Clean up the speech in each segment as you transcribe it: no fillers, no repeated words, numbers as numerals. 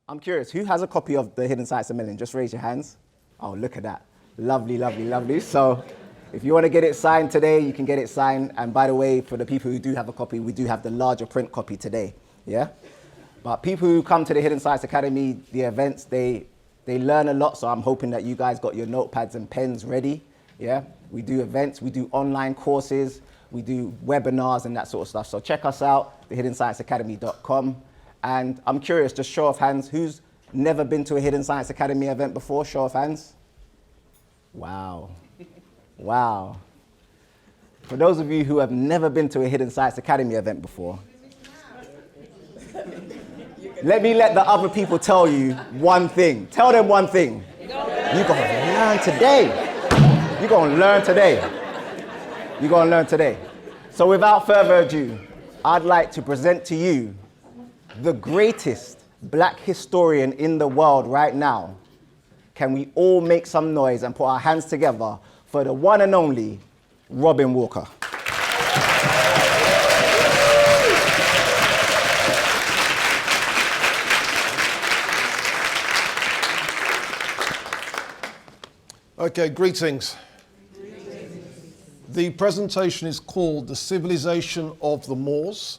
I'm curious, who has a copy of The Hidden Science of Million? Just raise your hands. Oh, look at that. Lovely, lovely, lovely. So if you want to get it signed today, you can get it signed. And by the way, for the people who do have a copy, we do have the larger print copy today. Yeah? But people who come to the Hidden Science Academy, the events, they learn a lot. So I'm hoping that you guys got your notepads and pens ready. Yeah? We do events, we do online courses, we do webinars and that sort of stuff. So check us out, thehiddenscienceacademy.com. And I'm curious, just show of hands, who's never been to a Hidden Science Academy event before? Show of hands. Wow. Wow. For those of you who have never been to a Hidden Science Academy event before, let the other people tell you one thing. Tell them one thing. You're going to learn today. You're going to learn today. You're going to learn today. So without further ado, I'd like to present to you the greatest black historian in the world right now. Can we all make some noise and put our hands together for the one and only Robin Walker? Okay, greetings. The presentation is called The Civilization of the Moors,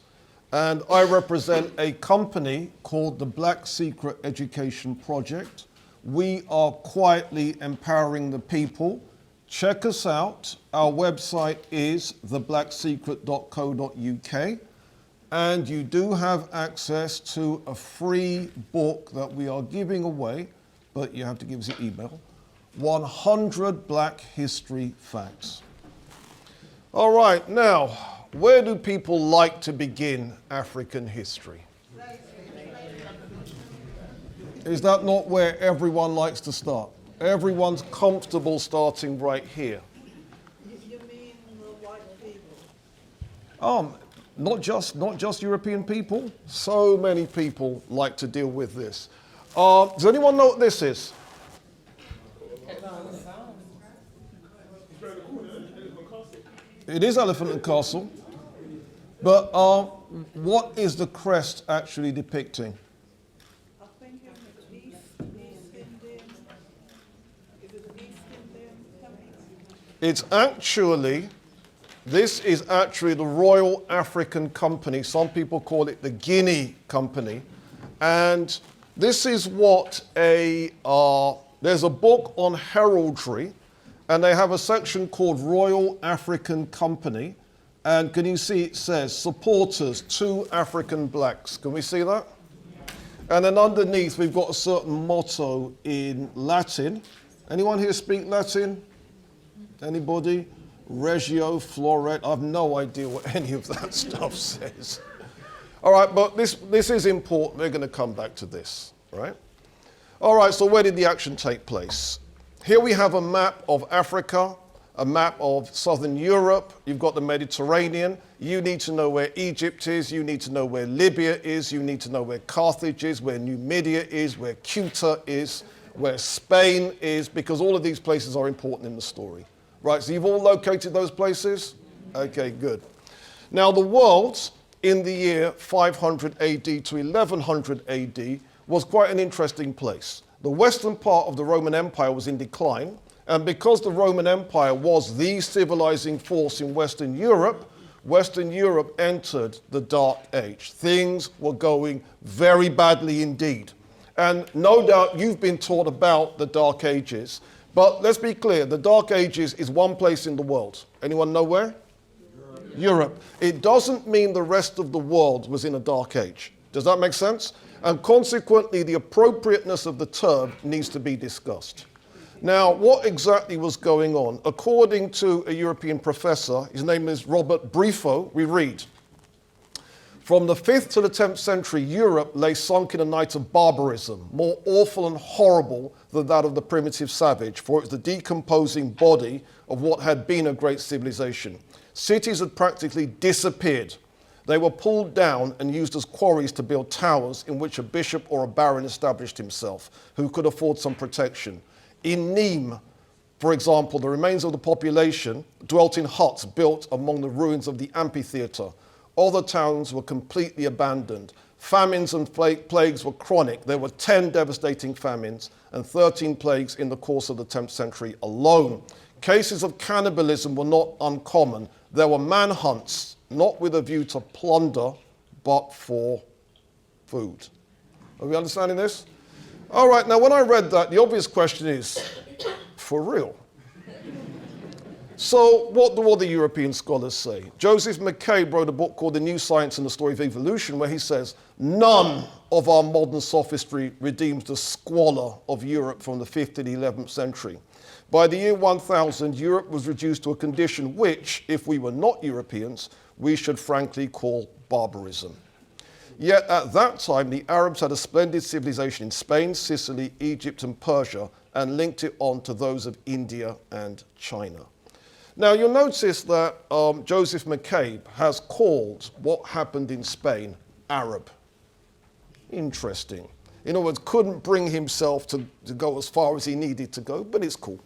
and I represent a company called the Black Secret Education Project. We are quietly empowering the people. Check us out. Our website is theblacksecret.co.uk, and you do have access to a free book that we are giving away, but you have to give us your email. 100 Black History Facts. All right, now, where do people like to begin African history? Is that not where everyone likes to start? Everyone's comfortable starting right here. You mean white people? Not just European people. So many people like to deal with this. Does anyone know what this is? It is Elephant and Castle. But what is the crest actually depicting? I think it's East Indian. Is it East Indian coming? This is actually the Royal African Company. Some people call it the Guinea Company. And this is what there's a book on heraldry, and they have a section called Royal African Company. And can you see it says, supporters, 2 African blacks. Can we see that? And then underneath, we've got a certain motto in Latin. Anyone here speak Latin? Anybody? Regio, floret. I have no idea what any of that stuff says. All right, but this is important. We're going to come back to this, right? All right, so where did the action take place? Here we have a map of Africa, a map of Southern Europe. You've got the Mediterranean. You need to know where Egypt is. You need to know where Libya is. You need to know where Carthage is, where Numidia is, where Ceuta is, where Spain is, because all of these places are important in the story. Right, so you've all located those places? Okay, good. Now the world in the year 500 AD to 1100 AD was quite an interesting place. The western part of the Roman Empire was in decline, and because the Roman Empire was the civilizing force in Western Europe entered the Dark Age. Things were going very badly indeed. And no doubt you've been taught about the Dark Ages, but let's be clear, the Dark Ages is one place in the world. Anyone know where? Europe. It doesn't mean the rest of the world was in a Dark Age. Does that make sense? And consequently, the appropriateness of the term needs to be discussed. Now, what exactly was going on? According to a European professor, his name is Robert Briffaut, we read, from the 5th to the 10th century, Europe lay sunk in a night of barbarism, more awful and horrible than that of the primitive savage, for it was the decomposing body of what had been a great civilization. Cities had practically disappeared. They were pulled down and used as quarries to build towers in which a bishop or a baron established himself, who could afford some protection. In Nîmes, for example, the remains of the population dwelt in huts built among the ruins of the amphitheatre. Other towns were completely abandoned. Famines and plagues were chronic. There were 10 devastating famines and 13 plagues in the course of the 10th century alone. Cases of cannibalism were not uncommon. There were manhunts, not with a view to plunder, but for food. Are we understanding this? All right, now when I read that, the obvious question is, for real? So what do all the European scholars say? Joseph McCabe wrote a book called The New Science and the Story of Evolution, where he says, none of our modern sophistry redeems the squalor of Europe from the 5th and 11th century. By the year 1000, Europe was reduced to a condition which, if we were not Europeans, we should frankly call barbarism. Yet at that time, the Arabs had a splendid civilization in Spain, Sicily, Egypt, and Persia, and linked it on to those of India and China. Now, you'll notice that Joseph McCabe has called what happened in Spain Arab. Interesting. In other words, couldn't bring himself to go as far as he needed to go, but it's cool.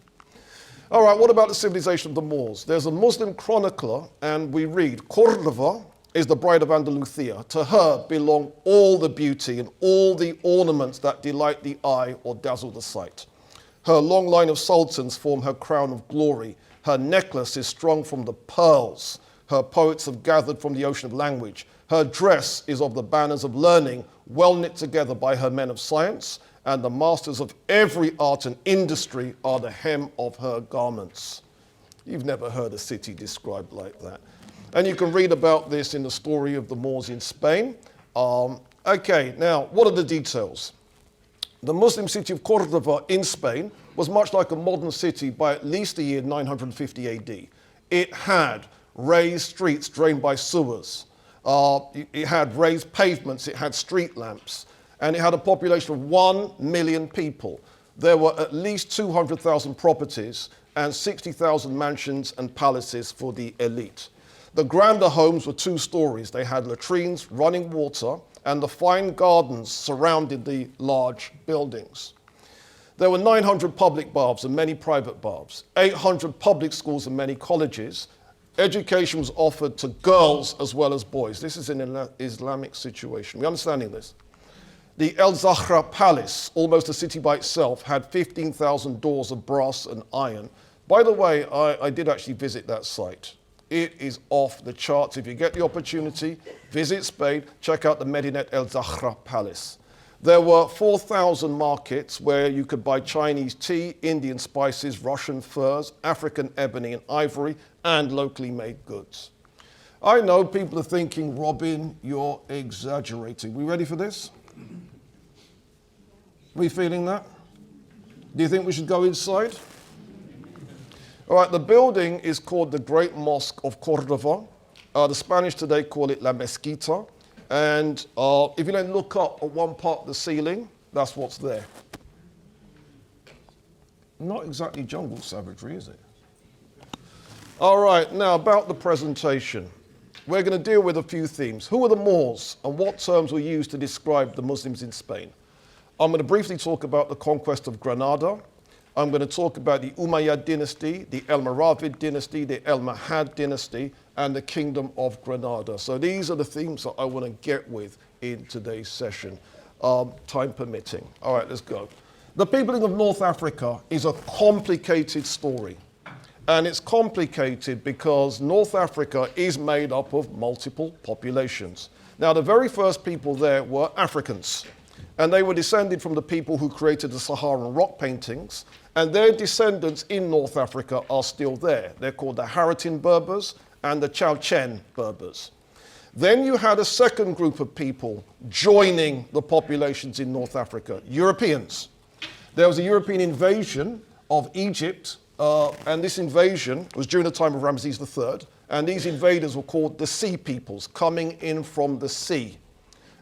All right, what about the civilization of the Moors? There's a Muslim chronicler, and we read, Cordova is the bride of Andalusia. To her belong all the beauty and all the ornaments that delight the eye or dazzle the sight. Her long line of sultans form her crown of glory. Her necklace is strung from the pearls. Her poets have gathered from the ocean of language. Her dress is of the banners of learning, well knit together by her men of science, and the masters of every art and industry are the hem of her garments. You've never heard a city described like that. And you can read about this in the story of the Moors in Spain. Okay, now, what are the details? The Muslim city of Cordova in Spain was much like a modern city by at least the year 950 AD. It had raised streets drained by sewers. It had raised pavements. It had street lamps. And it had a population of 1 million people. There were at least 200,000 properties and 60,000 mansions and palaces for the elite. The grander homes were 2 stories. They had latrines, running water, and the fine gardens surrounded the large buildings. There were 900 public baths and many private baths, 800 public schools and many colleges. Education was offered to girls as well as boys. This is an Islamic situation. We're understanding this. The El Zahra Palace, almost a city by itself, had 15,000 doors of brass and iron. By the way, I did actually visit that site. It is off the charts. If you get the opportunity, visit Spain, check out the Medinet El Zahra Palace. There were 4,000 markets where you could buy Chinese tea, Indian spices, Russian furs, African ebony and ivory, and locally made goods. I know people are thinking, Robin, you're exaggerating. We ready for this? We feeling that? Do you think we should go inside? All right, the building is called the Great Mosque of Cordova. The Spanish today call it La Mezquita. And if you then look up at one part of the ceiling, that's what's there. Not exactly jungle savagery, is it? All right, now about the presentation. We're going to deal with a few themes. Who are the Moors and what terms were used to describe the Muslims in Spain? I'm going to briefly talk about the conquest of Granada. I'm going to talk about the Umayyad dynasty, the Almoravid dynasty, the Almohad dynasty, and the Kingdom of Granada. So these are the themes that I want to get with in today's session, time permitting. All right, let's go. The peopling of North Africa is a complicated story. And it's complicated because North Africa is made up of multiple populations. Now, the very first people there were Africans. And they were descended from the people who created the Saharan rock paintings. And their descendants in North Africa are still there. They're called the Haratin Berbers and the Chauchen Berbers. Then you had a second group of people joining the populations in North Africa, Europeans. There was a European invasion of Egypt, and this invasion was during the time of Ramses III. And these invaders were called the Sea Peoples, coming in from the sea.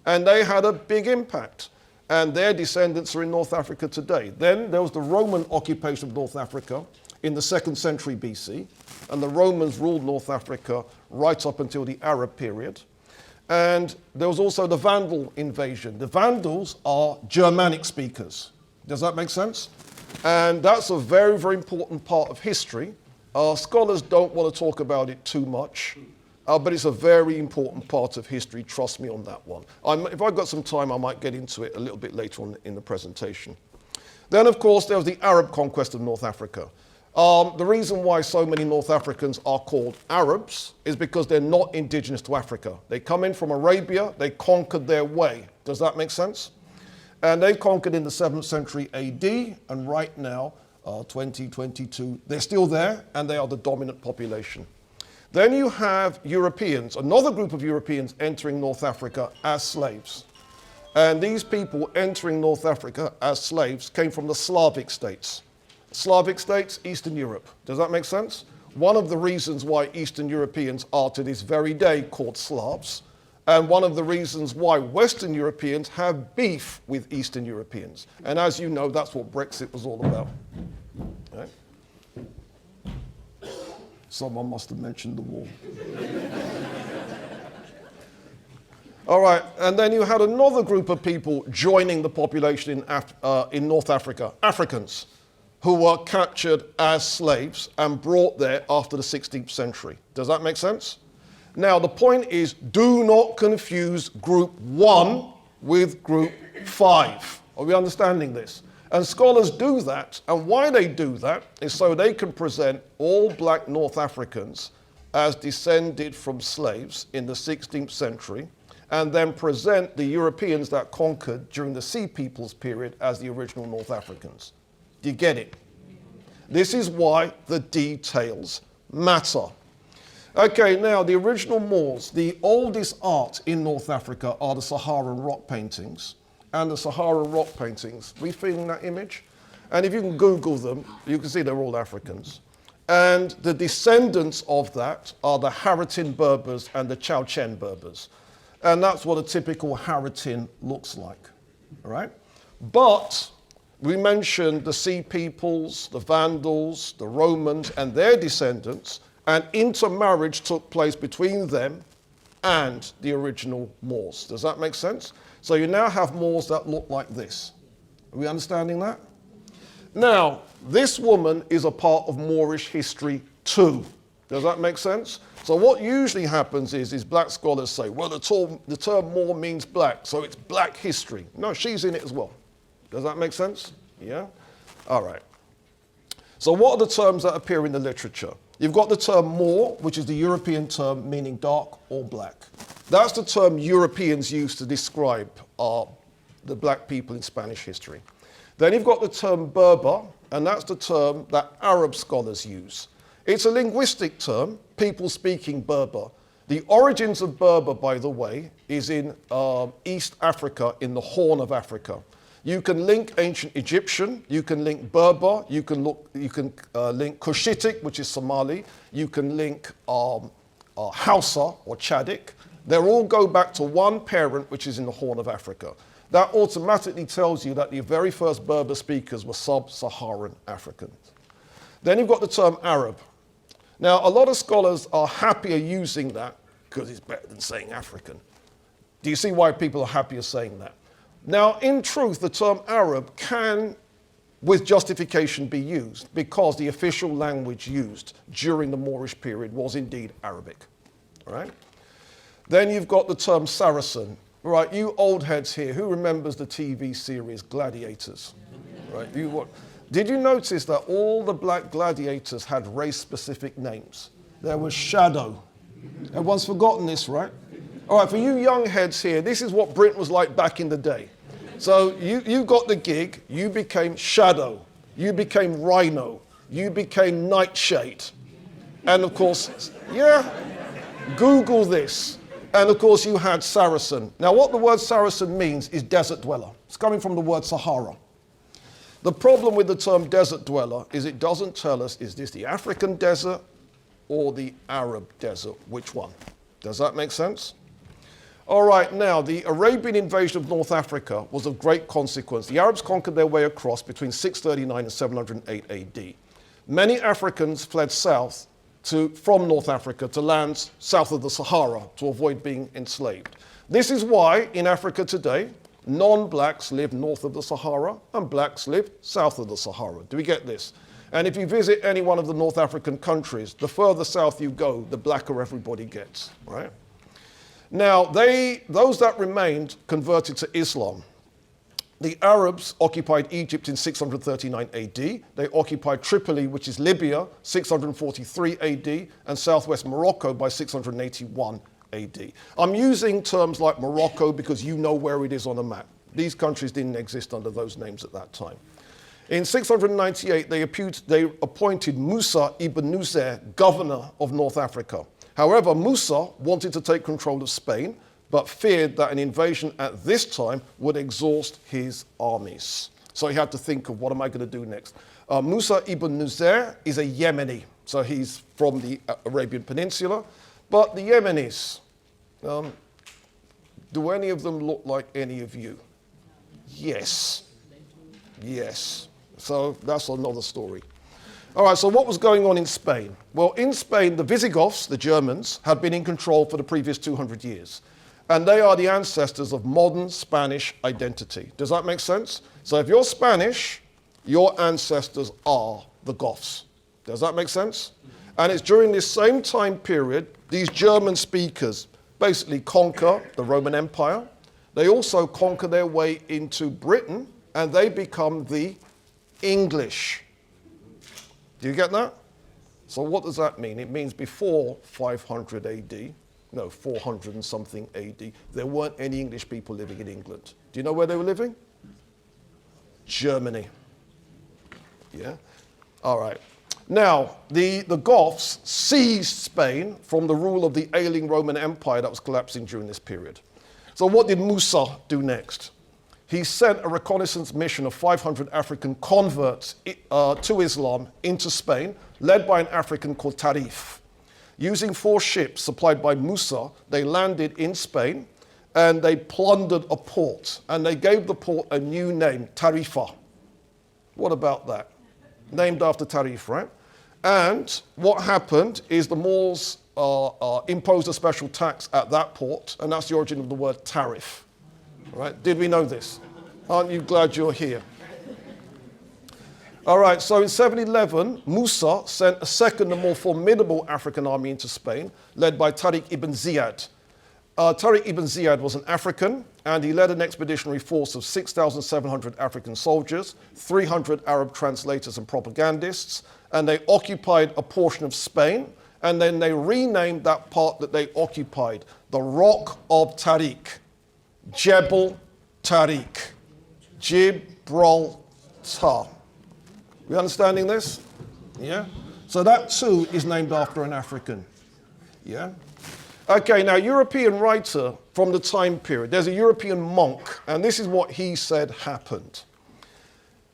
And they had a big impact. And their descendants are in North Africa today. Then there was the Roman occupation of North Africa in the 2nd century BC. And the Romans ruled North Africa right up until the Arab period. And there was also the Vandal invasion. The Vandals are Germanic speakers. Does that make sense? And that's a very, very important part of history. Scholars don't want to talk about it too much. But it's a very important part of history, trust me on that one. If I've got some time, I might get into it a little bit later on in the presentation. Then, of course, there was the Arab conquest of North Africa. The reason why so many North Africans are called Arabs is because they're not indigenous to Africa. They come in from Arabia, they conquered their way. Does that make sense? And they conquered in the 7th century AD, and right now, 2022, they're still there, and they are the dominant population. Then you have Europeans, another group of Europeans entering North Africa as slaves. And these people entering North Africa as slaves came from the Slavic states. Slavic states, Eastern Europe. Does that make sense? One of the reasons why Eastern Europeans are to this very day called Slavs, and one of the reasons why Western Europeans have beef with Eastern Europeans. And as you know, that's what Brexit was all about. Right? Someone must have mentioned the war. All right, and then you had another group of people joining the population in North Africa, Africans, who were captured as slaves and brought there after the 16th century. Does that make sense? Now, the point is, do not confuse group 1 with group 5. Are we understanding this? And scholars do that, and why they do that is so they can present all black North Africans as descended from slaves in the 16th century, and then present the Europeans that conquered during the Sea Peoples period as the original North Africans. Do you get it? This is why the details matter. Okay, now the original Moors, the oldest art in North Africa are the Saharan rock paintings. And the Saharan rock paintings, we feeling that image? And if you can Google them, you can see they're all Africans. And the descendants of that are the Haratin Berbers and the Chowchen Berbers. And that's what a typical Haratin looks like, all right? But we mentioned the Sea Peoples, the Vandals, the Romans, and their descendants, and intermarriage took place between them and the original Moors. Does that make sense? So you now have Moors that look like this. Are we understanding that? Now, this woman is a part of Moorish history too. Does that make sense? So what usually happens is black scholars say, well, the term Moor means black, so it's black history. No, she's in it as well. Does that make sense? Yeah? All right. So what are the terms that appear in the literature? You've got the term Moor, which is the European term meaning dark or black. That's the term Europeans use to describe the black people in Spanish history. Then you've got the term Berber, and that's the term that Arab scholars use. It's a linguistic term, people speaking Berber. The origins of Berber, by the way, is in East Africa, in the Horn of Africa. You can link ancient Egyptian, you can link Berber, you can link Cushitic, which is Somali, you can link Hausa or Chadic. They all go back to one parent, which is in the Horn of Africa. That automatically tells you that the very first Berber speakers were sub-Saharan Africans. Then you've got the term Arab. Now, a lot of scholars are happier using that because it's better than saying African. Do you see why people are happier saying that? Now, in truth, the term Arab can, with justification, be used because the official language used during the Moorish period was indeed Arabic. All right? Then you've got the term Saracen. Right, you old heads here, who remembers the TV series Gladiators? Right, did you notice that all the black gladiators had race-specific names? There was Shadow. Everyone's forgotten this, right? All right, for you young heads here, this is what Britain was like back in the day. So you got the gig, you became Shadow, you became Rhino, you became Nightshade. And of course, yeah, Google this. And of course you had Saracen. Now what the word Saracen means is desert dweller. It's coming from the word Sahara. The problem with the term desert dweller is it doesn't tell us, is this the African desert or the Arab desert? Which one? Does that make sense? All right, now the Arabian invasion of North Africa was of great consequence. The Arabs conquered their way across between 639 and 708 AD. Many Africans fled south from North Africa to lands south of the Sahara to avoid being enslaved. This is why in Africa today, non-blacks live north of the Sahara and blacks live south of the Sahara. Do we get this? And if you visit any one of the North African countries, the further south you go, the blacker everybody gets, right? Now, those that remained converted to Islam. The Arabs occupied Egypt in 639 AD. They occupied Tripoli, which is Libya, 643 AD, and southwest Morocco by 681 AD. I'm using terms like Morocco because you know where it is on a map. These countries didn't exist under those names at that time. In 698, they appointed Musa ibn Nusair governor of North Africa. However, Musa wanted to take control of Spain, but feared that an invasion at this time would exhaust his armies. So he had to think of, what am I going to do next? Musa ibn Nusair is a Yemeni, so he's from the Arabian Peninsula. But the Yemenis, do any of them look like any of you? Yes. Yes. So that's another story. All right, so what was going on in Spain? Well, in Spain, the Visigoths, the Germans, had been in control for the previous 200 years. And they are the ancestors of modern Spanish identity. Does that make sense? So if you're Spanish, your ancestors are the Goths. Does that make sense? And it's during this same time period, these German speakers basically conquer the Roman Empire. They also conquer their way into Britain, and they become the English. Do you get that? So what does that mean? It means before 500 AD, no, 400 and something AD, there weren't any English people living in England. Do you know where they were living? Germany. Yeah? All right. Now, the Goths seized Spain from the rule of the ailing Roman Empire that was collapsing during this period. So what did Musa do next? He sent a reconnaissance mission of 500 African converts to Islam into Spain, led by an African called Tarif. Using 4 ships supplied by Musa, they landed in Spain and they plundered a port. And they gave the port a new name, Tarifa. What about that? Named after Tarif, right? And what happened is the Moors imposed a special tax at that port, and that's the origin of the word tariff. Right? Did we know this? Aren't you glad you're here? All right, so in 711, Musa sent a second and more formidable African army into Spain, led by Tariq ibn Ziyad. Tariq ibn Ziyad was an African, and he led an expeditionary force of 6,700 African soldiers, 300 Arab translators and propagandists, and they occupied a portion of Spain, and then they renamed that part that they occupied the Rock of Tariq, Jebel Tariq, Gibraltar. We understanding this? Yeah? So that too is named after an African. Yeah? Okay, now European writer from the time period. There's a European monk, and this is what he said happened.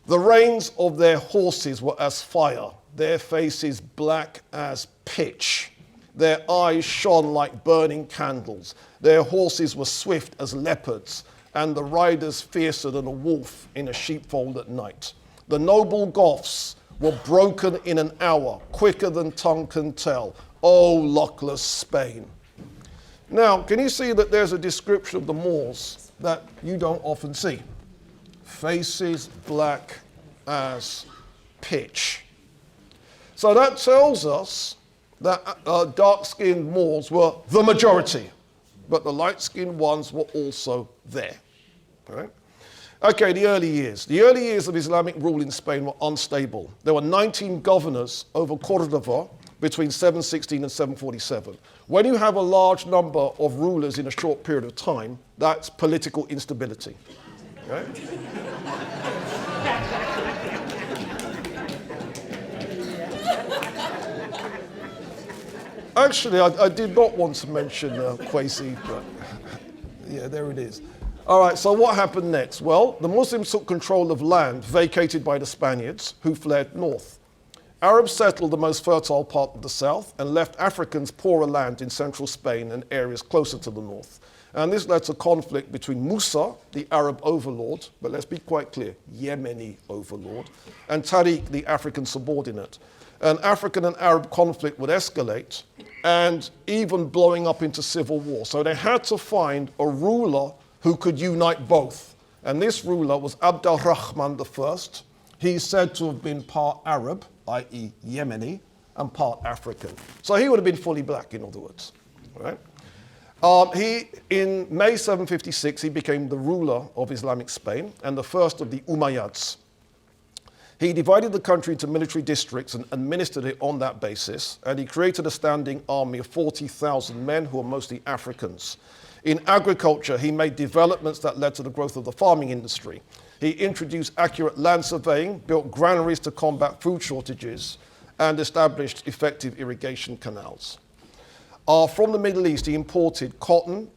The reins of their horses were as fire, their faces black as pitch. Their eyes shone like burning candles. Their horses were swift as leopards, and the riders fiercer than a wolf in a sheepfold at night. The noble Goths were broken in an hour, quicker than tongue can tell. O luckless Spain. Now, can you see that there's a description of the Moors that you don't often see? Faces black as pitch. So that tells us that dark-skinned Moors were the majority, but the light-skinned ones were also there. All right? Okay, the early years. The early years of Islamic rule in Spain were unstable. There were 19 governors over Córdoba between 716 and 747. When you have a large number of rulers in a short period of time, that's political instability. Right? Actually, I did not want to mention Kwesi, but yeah, there it is. All right, so what happened next? Well, the Muslims took control of land vacated by the Spaniards, who fled north. Arabs settled the most fertile part of the south and left Africans poorer land in central Spain and areas closer to the north. And this led to conflict between Musa, the Arab overlord, but let's be quite clear, Yemeni overlord, and Tariq, the African subordinate. An African and Arab conflict would escalate and even blowing up into civil war. So they had to find a ruler who could unite both. And this ruler was Abd al-Rahman I, He's said to have been part Arab, i.e. Yemeni, and part African. So he would have been fully black, in other words. Right? In May 756, he became the ruler of Islamic Spain and the first of the Umayyads. He divided the country into military districts and administered it on that basis, and he created a standing army of 40,000 men who are mostly Africans. In agriculture, he made developments that led to the growth of the farming industry. He introduced accurate land surveying, built granaries to combat food shortages, and established effective irrigation canals. From the Middle East, he imported cotton,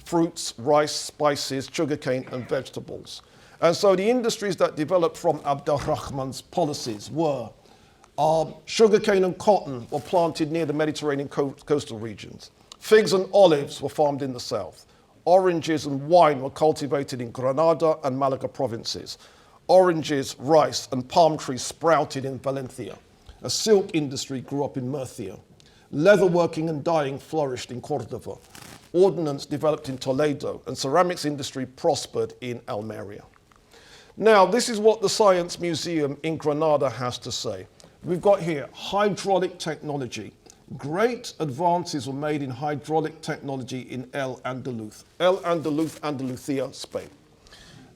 fruits, rice, spices, sugarcane, and vegetables. And so the industries that developed from Abd al-Rahman's policies were sugarcane and cotton were planted near the Mediterranean coastal regions. Figs and olives were farmed in the south. Oranges and wine were cultivated in Granada and Malaga provinces. Oranges, rice, and palm trees sprouted in Valencia. A silk industry grew up in Murcia. Leatherworking and dyeing flourished in Cordova. Ordnance developed in Toledo, and ceramics industry prospered in Almeria. Now, this is what the Science Museum in Granada has to say. We've got here hydraulic technology. Great advances were made in hydraulic technology in El Andalus, Andalusia, Spain.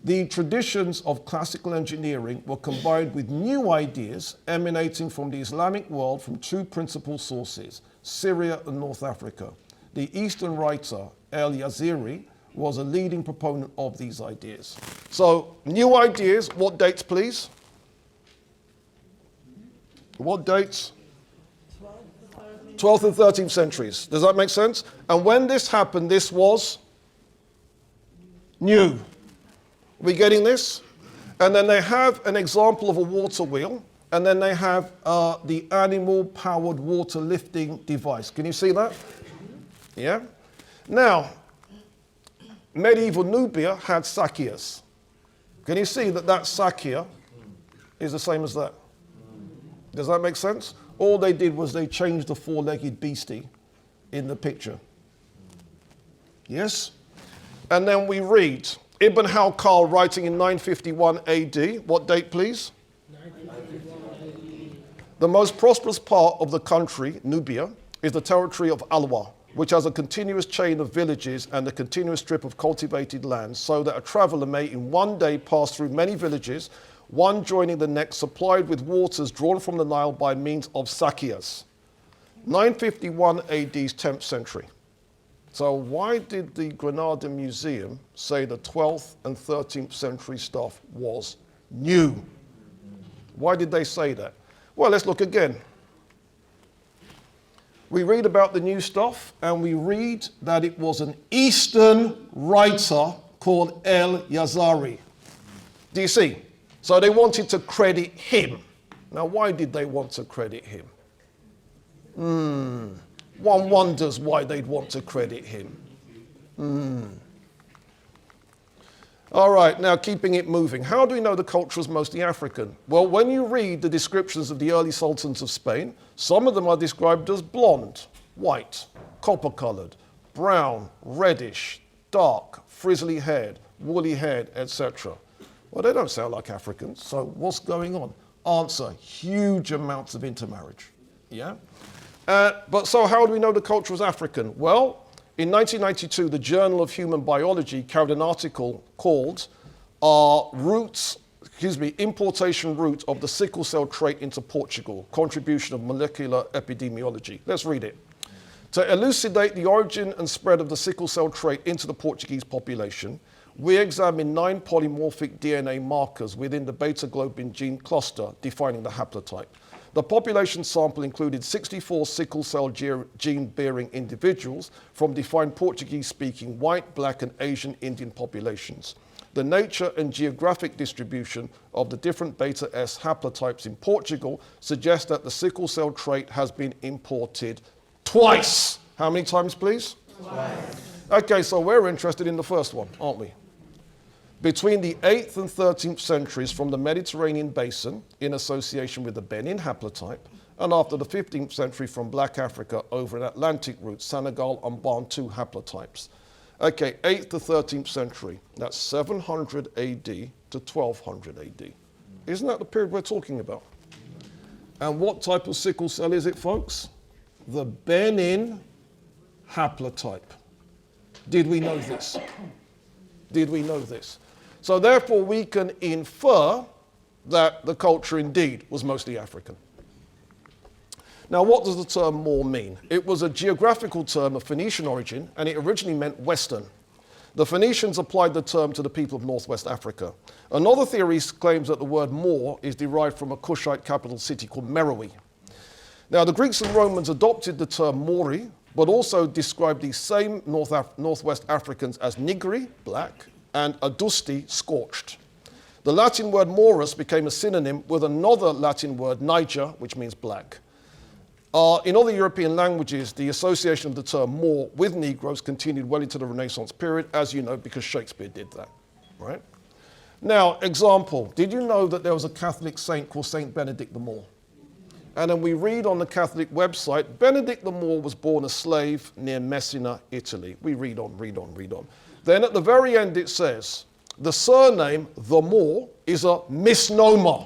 The traditions of classical engineering were combined with new ideas emanating from the Islamic world from two principal sources, Syria and North Africa. The Eastern writer, El-Yaziri, was a leading proponent of these ideas. So, new ideas, what dates, please? What dates? 12th and 13th centuries. Does that make sense? And when this happened, this was new. Are we getting this? And then they have an example of a water wheel, and then they have the animal-powered water lifting device. Can you see that? Yeah? Now, medieval Nubia had sakias. Can you see that that sakia is the same as that? Does that make sense? All they did was they changed the four-legged beastie in the picture. Yes? And then we read Ibn Hawqal writing in 951 AD. What date, please? 951 AD. The most prosperous part of the country, Nubia, is the territory of Alwa, which has a continuous chain of villages and a continuous strip of cultivated land, so that a traveller may in one day pass through many villages, one joining the next, supplied with waters drawn from the Nile by means of sakias. 951 AD's 10th century. So why did the Granada Museum say the 12th and 13th century stuff was new? Why did they say that? Well, let's look again. We read about the new stuff, and we read that it was an Eastern writer called El-Yazari. Do you see? So they wanted to credit him. Now, why did they want to credit him? One wonders why they'd want to credit him. All right, now keeping it moving. How do we know the culture was mostly African? Well, when you read the descriptions of the early sultans of Spain, some of them are described as blonde, white, copper-colored, brown, reddish, dark, frizzly-haired, woolly-haired, etc. Well, they don't sound like Africans, so what's going on? Answer, huge amounts of intermarriage. Yeah? But so how do we know the culture was African? Well, in 1992, the Journal of Human Biology carried an article called Importation Route of the Sickle Cell Trait into Portugal, Contribution of Molecular Epidemiology. Let's read it. To elucidate the origin and spread of the sickle cell trait into the Portuguese population, we examined 9 polymorphic DNA markers within the beta-globin gene cluster defining the haplotype. The population sample included 64 sickle cell gene-bearing individuals from defined Portuguese-speaking white, black, and Asian Indian populations. The nature and geographic distribution of the different beta-S haplotypes in Portugal suggests that the sickle cell trait has been imported twice. How many times, please? Twice. Okay, so we're interested in the first one, aren't we? Between the 8th and 13th centuries from the Mediterranean basin in association with the Benin haplotype, and after the 15th century from Black Africa over an Atlantic route, Senegal and Bantu haplotypes. Okay, 8th to 13th century, that's 700 AD to 1200 AD. Isn't that the period we're talking about? And what type of sickle cell is it, folks? The Benin haplotype. Did we know this? Did we know this? So therefore we can infer that the culture indeed was mostly African. Now what does the term Moor mean? It was a geographical term of Phoenician origin, and it originally meant Western. The Phoenicians applied the term to the people of Northwest Africa. Another theory claims that the word Moor is derived from a Kushite capital city called Meroe. Now the Greeks and Romans adopted the term Mori, but also described these same Northwest Africans as Nigri, black, and Adusti, scorched. The Latin word Morus became a synonym with another Latin word, Niger, which means black. In other European languages, the association of the term Moor with Negroes continued well into the Renaissance period, as you know, because Shakespeare did that, right? Now, example, did you know that there was a Catholic saint called Saint Benedict the Moor? And then we read on the Catholic website, Benedict the Moor was born a slave near Messina, Italy. We read on, read on, read on. Then at the very end it says, the surname, the Moor, is a misnomer.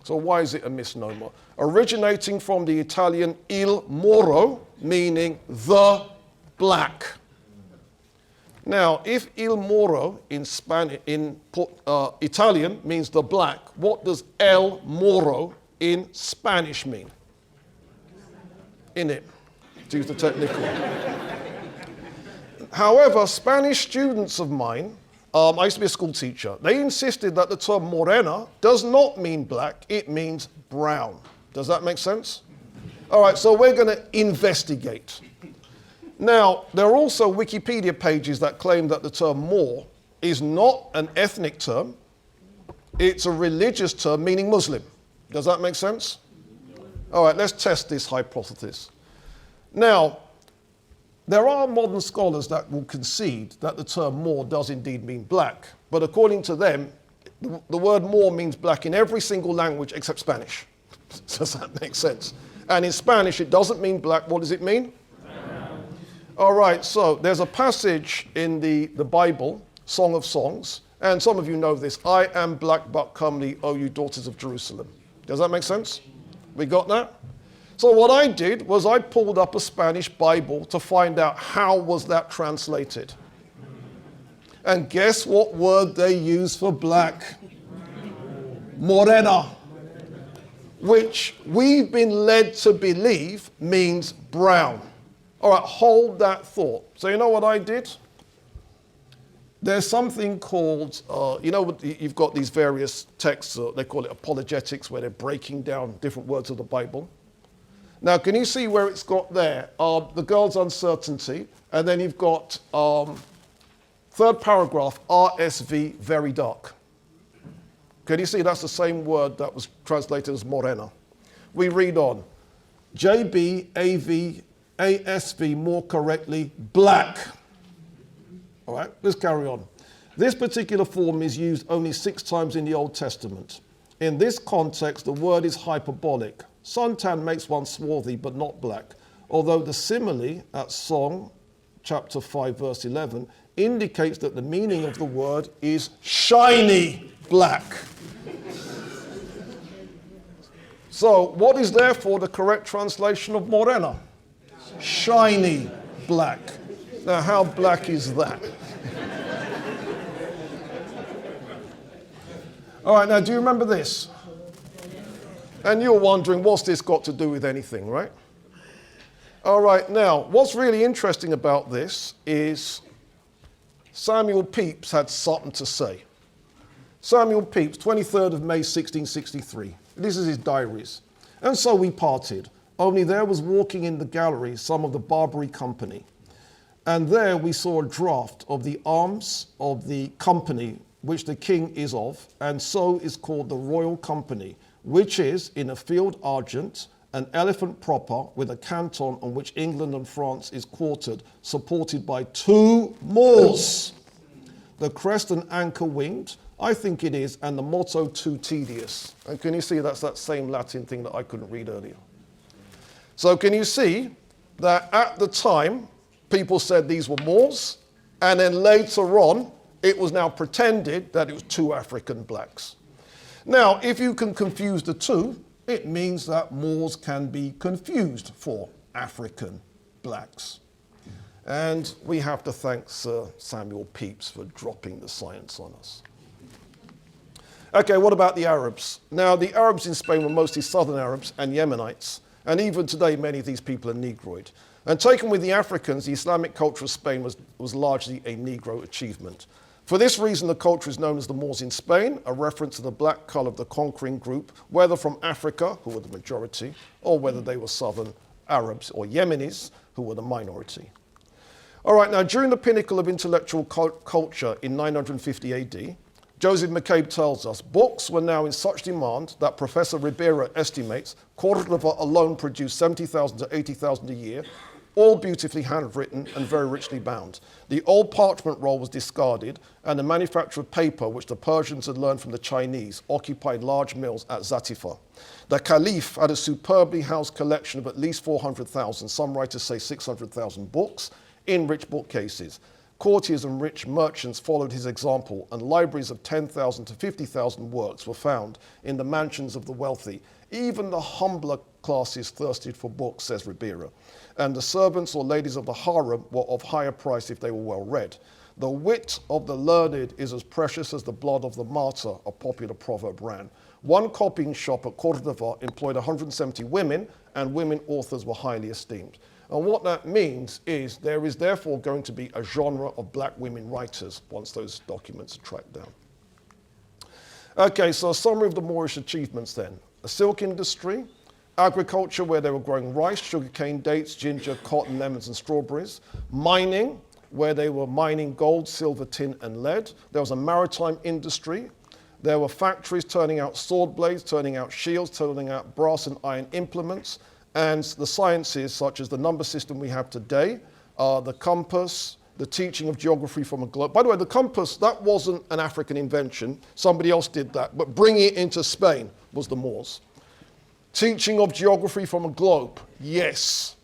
So why is it a misnomer? Originating from the Italian il Moro, meaning the black. Now, if il Moro in Italian means the black, what does el Moro in Spanish mean? In it, to use the technical. However, Spanish students of mine, I used to be a school teacher, they insisted that the term morena does not mean black, it means brown. Does that make sense? All right, so we're going to investigate. Now, there are also Wikipedia pages that claim that the term Moor is not an ethnic term, it's a religious term meaning Muslim. Does that make sense? All right, let's test this hypothesis. Now, there are modern scholars that will concede that the term Moor does indeed mean black, but according to them, the word Moor means black in every single language except Spanish. Does that make sense? And in Spanish, it doesn't mean black. What does it mean? Brown. All right, so there's a passage in the Bible, Song of Songs, and some of you know this. I am black but comely, O you daughters of Jerusalem. Does that make sense? We got that? So what I did was I pulled up a Spanish Bible to find out how was that translated. And guess what word they use for black? Morena. Which we've been led to believe means brown. All right, hold that thought. So you know what I did? There's something called, you've got these various texts, they call it apologetics, where they're breaking down different words of the Bible. Now, can you see where it's got there? The girl's uncertainty, and then you've got third paragraph, RSV, very dark. Can you see that's the same word that was translated as morena? We read on. JB, AV, ASV, more correctly, black. All right, let's carry on. This particular form is used only 6 times in the Old Testament. In this context, the word is hyperbolic. Suntan makes one swarthy, but not black. Although the simile at Song, chapter 5, verse 11, indicates that the meaning of the word is shiny black. So, what is therefore the correct translation of morena? Shiny black. Now, how black is that? All right, now, do you remember this? And you're wondering, what's this got to do with anything, right? All right, now, what's really interesting about this is Samuel Pepys had something to say. Samuel Pepys, 23rd of May, 1663. This is his diaries. And so we parted. Only there was walking in the gallery some of the Barbary company. And there we saw a draft of the arms of the company which the king is of, and so is called the Royal Company, which is in a field argent, an elephant proper with a canton on which England and France is quartered, supported by 2 Moors. The crest and anchor winged, I think it is, and the motto too tedious. And can you see that's that same Latin thing that I couldn't read earlier? So can you see that at the time, people said these were Moors, and then later on, it was now pretended that it was 2 African blacks. Now, if you can confuse the two, it means that Moors can be confused for African blacks. And we have to thank Sir Samuel Pepys for dropping the science on us. Okay, what about the Arabs? Now, the Arabs in Spain were mostly southern Arabs and Yemenites, and even today many of these people are Negroid. And taken with the Africans, the Islamic culture of Spain was largely a Negro achievement. For this reason, the culture is known as the Moors in Spain, a reference to the black colour of the conquering group, whether from Africa, who were the majority, or whether they were southern Arabs or Yemenis, who were the minority. All right, now during the pinnacle of intellectual culture in 950 AD, Joseph McCabe tells us, books were now in such demand that Professor Ribera estimates Córdoba alone produced 70,000 to 80,000 a year, all beautifully handwritten and very richly bound. The old parchment roll was discarded, and the manufacture of paper, which the Persians had learned from the Chinese, occupied large mills at Zatifa. The Caliph had a superbly housed collection of at least 400,000, some writers say 600,000 books, in rich bookcases. Courtiers and rich merchants followed his example, and libraries of 10,000 to 50,000 works were found in the mansions of the wealthy. Even the humbler classes thirsted for books, says Ribera, and the servants or ladies of the harem were of higher price if they were well read. The wit of the learned is as precious as the blood of the martyr, a popular proverb ran. One copying shop at Córdoba employed 170 women, and women authors were highly esteemed. And what that means is there is therefore going to be a genre of black women writers once those documents are tracked down. Okay, so a summary of the Moorish achievements then. The silk industry, agriculture where they were growing rice, sugarcane, dates, ginger, cotton, lemons and strawberries. Mining, where they were mining gold, silver, tin and lead. There was a maritime industry. There were factories turning out sword blades, turning out shields, turning out brass and iron implements. And the sciences, such as the number system we have today, the compass, the teaching of geography from a globe. By the way, the compass, that wasn't an African invention. Somebody else did that. But bringing it into Spain was the Moors. Teaching of geography from a globe, yes.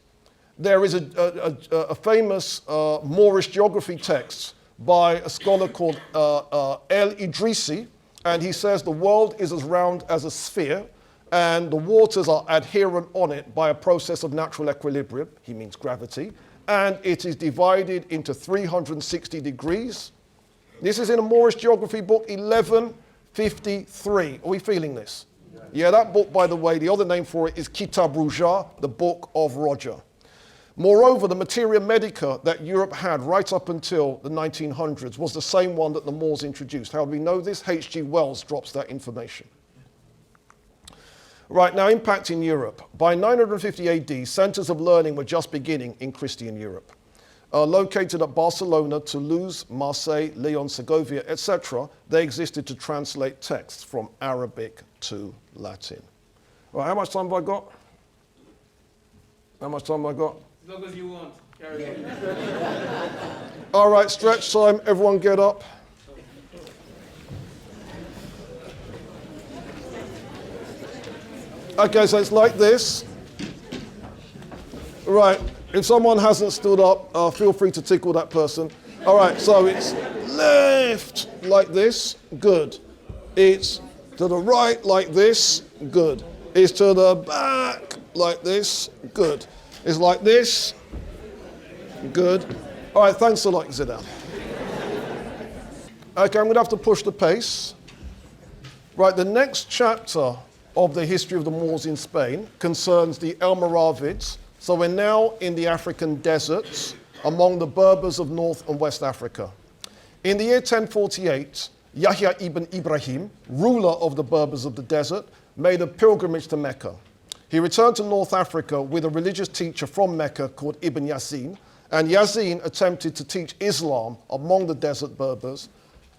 There is a famous Moorish geography text by a scholar called El Idrisi, and he says the world is as round as a sphere, and the waters are adherent on it by a process of natural equilibrium, he means gravity, and it is divided into 360 degrees. This is in a Moorish geography book, 1153. Are we feeling this? Yeah, that book, by the way, the other name for it is Kitab Ruja, the Book of Roger. Moreover, the materia medica that Europe had right up until the 1900s was the same one that the Moors introduced. How do we know this? H.G. Wells drops that information. Right, now impact in Europe. By 950 AD, centers of learning were just beginning in Christian Europe. Located at Barcelona, Toulouse, Marseille, Lyon, Segovia, etc., they existed to translate texts from Arabic to Latin. Right, how much time have I got? How much time have I got? As long as you want. Carry on. All right, stretch time. Everyone get up. Okay, so it's like this. Right, if someone hasn't stood up, feel free to tickle that person. All right, so it's left like this, good. It's to the right like this, good. It's to the back like this, good. It's like this, good. All right, thanks a lot, you sit down. Okay, I'm gonna have to push the pace. Right, the next chapter of the history of the Moors in Spain concerns the Almoravids. So we're now in the African deserts among the Berbers of North and West Africa. In the year 1048, Yahya ibn Ibrahim, ruler of the Berbers of the desert, made a pilgrimage to Mecca. He returned to North Africa with a religious teacher from Mecca called Ibn Yazin, and Yazin attempted to teach Islam among the desert Berbers.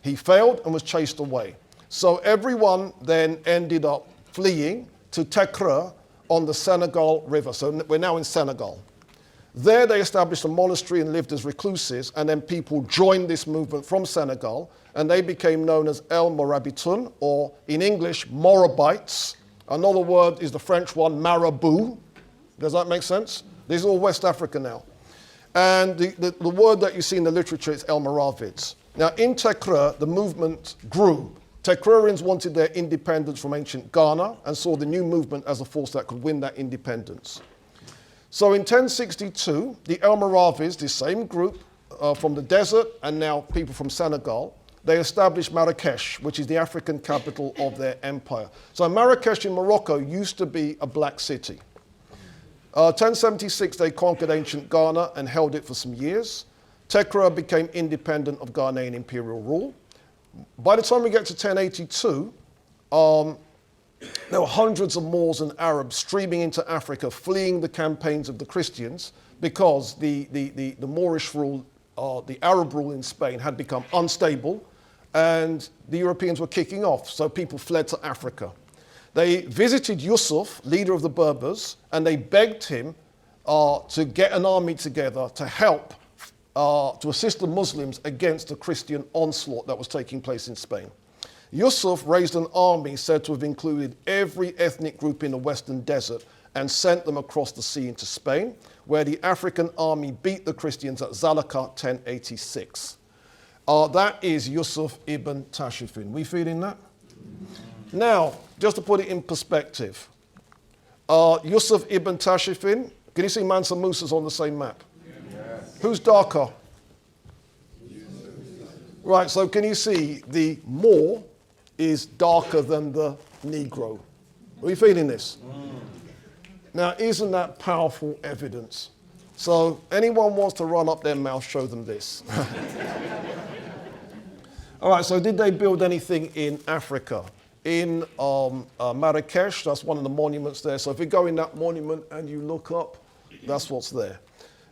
He failed and was chased away. So everyone then ended up fleeing to Tekre on the Senegal River. So we're now in Senegal. There they established a monastery and lived as recluses, and then people joined this movement from Senegal, and they became known as El Morabitun, or in English, Morabites. Another word is the French one, marabout. Does that make sense? This is all West Africa now. And the word that you see in the literature is El Moravids. Now in Tekre, the movement grew. Tekrurians wanted their independence from ancient Ghana and saw the new movement as a force that could win that independence. So in 1062, the Almoravids, the same group from the desert and now people from Senegal, they established Marrakesh, which is the African capital of their empire. So Marrakesh in Morocco used to be a black city. 1076, they conquered ancient Ghana and held it for some years. Tekra became independent of Ghanaian imperial rule. By the time we get to 1082, there were hundreds of Moors and Arabs streaming into Africa, fleeing the campaigns of the Christians because the Moorish rule, the Arab rule in Spain had become unstable and the Europeans were kicking off, so people fled to Africa. They visited Yusuf, leader of the Berbers, and they begged him to get an army together to help, to assist the Muslims against the Christian onslaught that was taking place in Spain. Yusuf raised an army said to have included every ethnic group in the Western Desert and sent them across the sea into Spain, where the African army beat the Christians at Zalaka 1086. That is Yusuf ibn Tashfin. We feeling that? Now, just to put it in perspective, Yusuf ibn Tashfin, can you see Mansa Musa's on the same map? Yes. Who's darker? Right, so can you see the Moor is darker than the Negro? Are you feeling this? Now, isn't that powerful evidence? So anyone wants to run up their mouth, show them this. All right, so did they build anything in Africa? In Marrakesh, that's one of the monuments there. So if you go in that monument and you look up, that's what's there.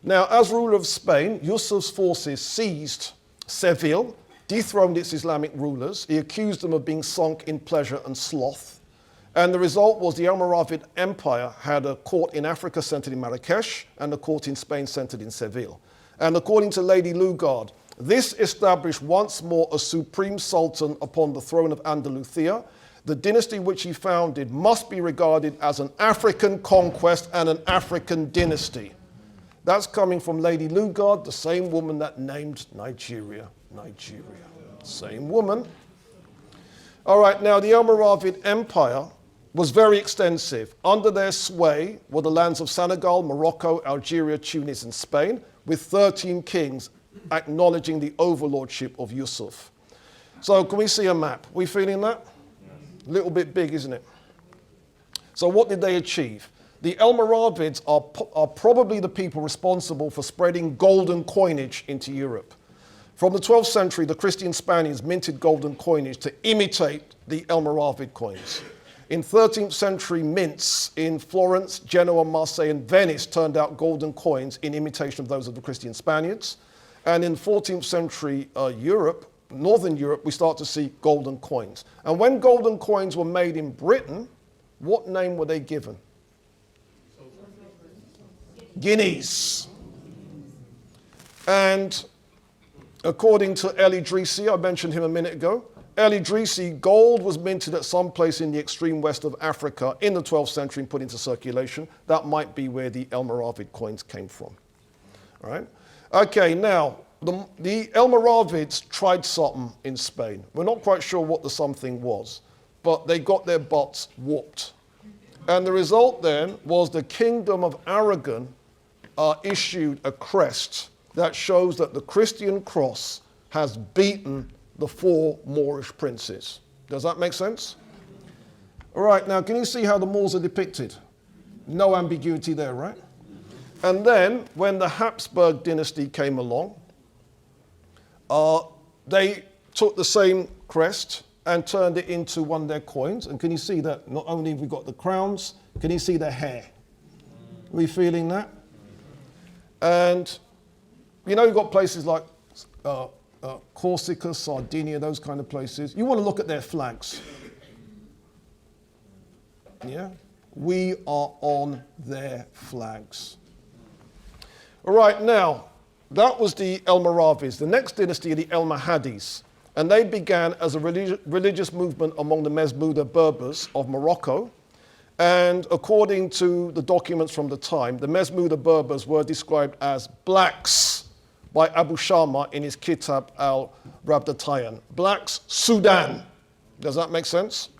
Now, as ruler of Spain, Yusuf's forces seized Seville, dethroned its Islamic rulers. He accused them of being sunk in pleasure and sloth. And the result was the Almoravid Empire had a court in Africa centered in Marrakesh and a court in Spain centered in Seville. And according to Lady Lugard, this established once more a supreme sultan upon the throne of Andalusia. The dynasty which he founded must be regarded as an African conquest and an African dynasty. That's coming from Lady Lugard, the same woman that named Nigeria. Same woman. All right, now the Almoravid Empire was very extensive. Under their sway were the lands of Senegal, Morocco, Algeria, Tunis, and Spain, with 13 kings acknowledging the overlordship of Yusuf. So can we see a map? We feeling that? A little bit big, isn't it? So what did they achieve? The Almoravids are probably the people responsible for spreading golden coinage into Europe. From the 12th century, the Christian Spaniards minted golden coinage to imitate the Almoravid coins. In 13th century mints in Florence, Genoa, Marseille, and Venice turned out golden coins in imitation of those of the Christian Spaniards. And in 14th century Europe, Northern Europe, we start to see golden coins. And when golden coins were made in Britain, what name were they given? Guineas. And according to El Idrisi, I mentioned him a minute ago, El Idrisi, gold was minted at some place in the extreme west of Africa in the 12th century and put into circulation. That might be where the Almoravid coins came from. All right? Okay, now, the Almoravids tried something in Spain. We're not quite sure what the something was, but they got their butts whooped. And the result then was the Kingdom of Aragon issued a crest that shows that the Christian cross has beaten the 4 Moorish princes. Does that make sense? All right, now can you see how the Moors are depicted? No ambiguity there, right? And then when the Habsburg dynasty came along, they took the same crest and turned it into one of their coins. And can you see that not only have we got the crowns, can you see their hair? Are we feeling that? And you know, you've got places like Corsica, Sardinia, those kind of places. You want to look at their flags. Yeah? We are on their flags. All right, now, that was the Almoravids. The next dynasty are the Almohades. And they began as a religious movement among the Masmuda Berbers of Morocco. And according to the documents from the time, the Masmuda Berbers were described as blacks by Abu Shama in his Kitab al-Rabdatayan. Blacks, Sudan. Does that make sense?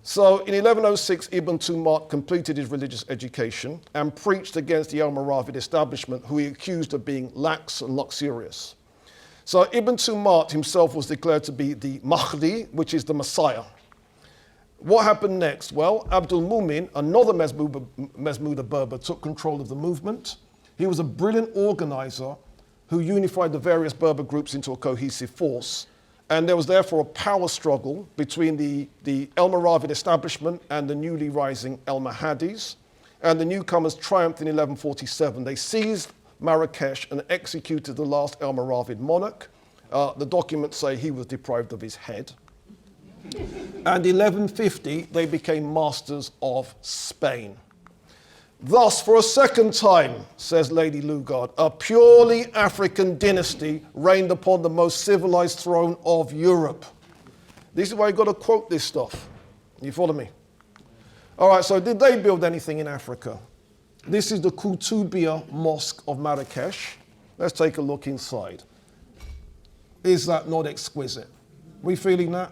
So in 1106, Ibn Tumart completed his religious education and preached against the Almoravid establishment, who he accused of being lax and luxurious. So Ibn Tumart himself was declared to be the Mahdi, which is the Messiah. What happened next? Well, Abdul Mumin, another Mesmuda Berber, took control of the movement. He was a brilliant organizer who unified the various Berber groups into a cohesive force. And there was therefore a power struggle between the Almoravid establishment and the newly rising Almohadis. And the newcomers triumphed in 1147. They seized Marrakesh and executed the last Almoravid monarch. The documents say he was deprived of his head. And in 1150, they became masters of Spain. Thus, for a second time, says Lady Lugard, a purely African dynasty reigned upon the most civilized throne of Europe. This is why you've got to quote this stuff. You follow me? All right, so did they build anything in Africa? This is the Koutoubia Mosque of Marrakesh. Let's take a look inside. Is that not exquisite? We feeling that?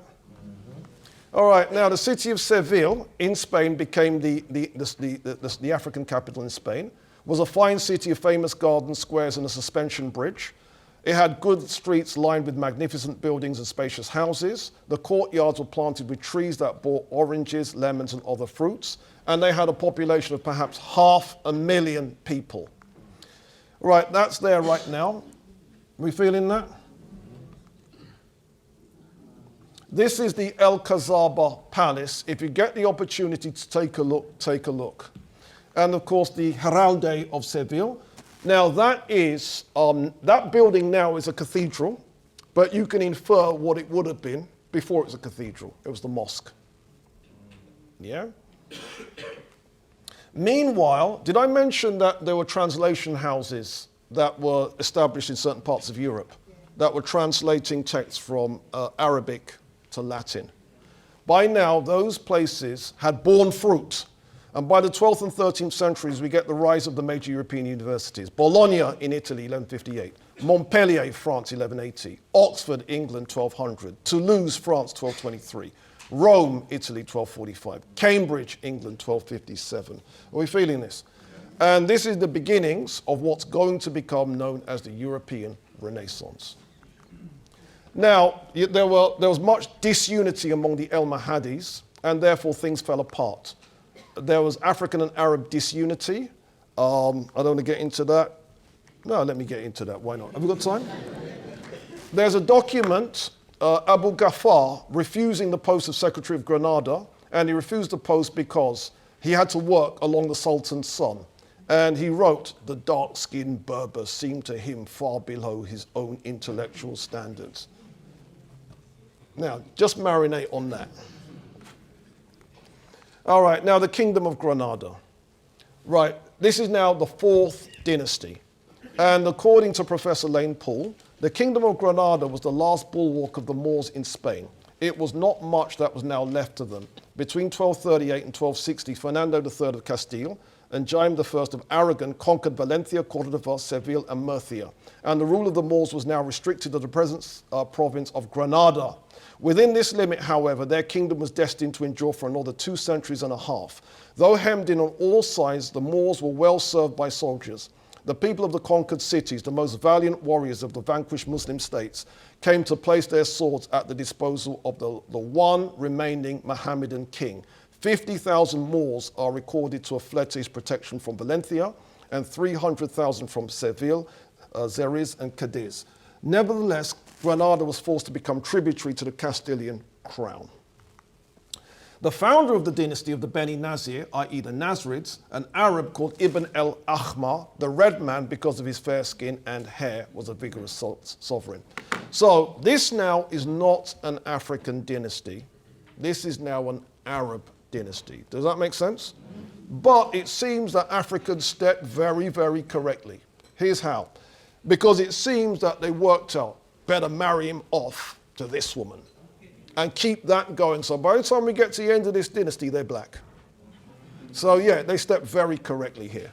All right, now the city of Seville in Spain became the African capital in Spain. Was a fine city of famous gardens, squares, and a suspension bridge. It had good streets lined with magnificent buildings and spacious houses. The courtyards were planted with trees that bore oranges, lemons, and other fruits. And they had a population of perhaps 500,000 people. Right, that's there right now. We feeling that? This is the El Cazaba Palace. If you get the opportunity to take a look, take a look. And of course, the Heralde of Seville. Now that is, that building now is a cathedral, but you can infer what it would have been before it was a cathedral. It was the mosque. Yeah? Meanwhile, did I mention that there were translation houses that were established in certain parts of Europe that were translating texts from Arabic to Latin? By now, those places had borne fruit. And by the 12th and 13th centuries, we get the rise of the major European universities. Bologna in Italy, 1158. Montpellier, France, 1180. Oxford, England, 1200. Toulouse, France, 1223. Rome, Italy, 1245. Cambridge, England, 1257. Are we feeling this? And this is the beginnings of what's going to become known as the European Renaissance. Now, there was much disunity among the Almohades, and therefore things fell apart. There was African and Arab disunity. I don't want to get into that. No, let me get into that. Why not? Have we got time? There's a document, Abu Ghaffar refusing the post of Secretary of Granada, and he refused the post because he had to work along the Sultan's son. And he wrote, the dark-skinned Berber seemed to him far below his own intellectual standards. Now, just marinate on that. All right, now the Kingdom of Granada. Right, this is now the 4th dynasty. And according to Professor Lane Poole, the Kingdom of Granada was the last bulwark of the Moors in Spain. It was not much that was now left of them. Between 1238 and 1260, Fernando III of Castile and Jaime I of Aragon conquered Valencia, Cordova, Seville, and Murcia. And the rule of the Moors was now restricted to the present province of Granada. Within this limit, however, their kingdom was destined to endure for another 2 centuries and a half. Though hemmed in on all sides, the Moors were well served by soldiers. The people of the conquered cities, the most valiant warriors of the vanquished Muslim states, came to place their swords at the disposal of the one remaining Mohammedan king. 50,000 Moors are recorded to have fled to his protection from Valencia, and 300,000 from Seville, Xeres, and Cadiz. Nevertheless, Granada was forced to become tributary to the Castilian crown. The founder of the dynasty of the Beni Nazir, i.e. the Nasrids, an Arab called Ibn el-Ahmar, the red man because of his fair skin and hair, was a vigorous sovereign. So this now is not an African dynasty. This is now an Arab dynasty. Does that make sense? But it seems that Africans stepped very, very correctly. Here's how. Because it seems that they worked out, better marry him off to this woman and keep that going. So by the time we get to the end of this dynasty, they're black. So yeah, they stepped very correctly here.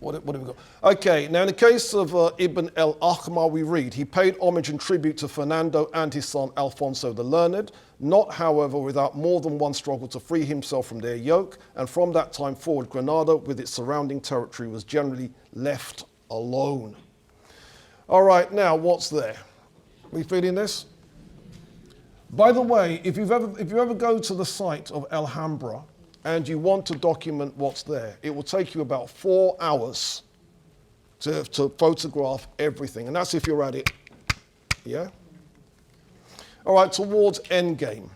What have we got? Okay, now in the case of Ibn al-Ahmar, we read, he paid homage and tribute to Fernando and his son Alfonso the Learned, not, however, without more than one struggle to free himself from their yoke, and from that time forward, Granada, with its surrounding territory, was generally left alone. All right, now what's there? We feeling this? By the way, if you ever go to the site of Alhambra and you want to document what's there, it will take you about 4 hours to photograph everything. And that's if you're at it, yeah? All right, towards endgame.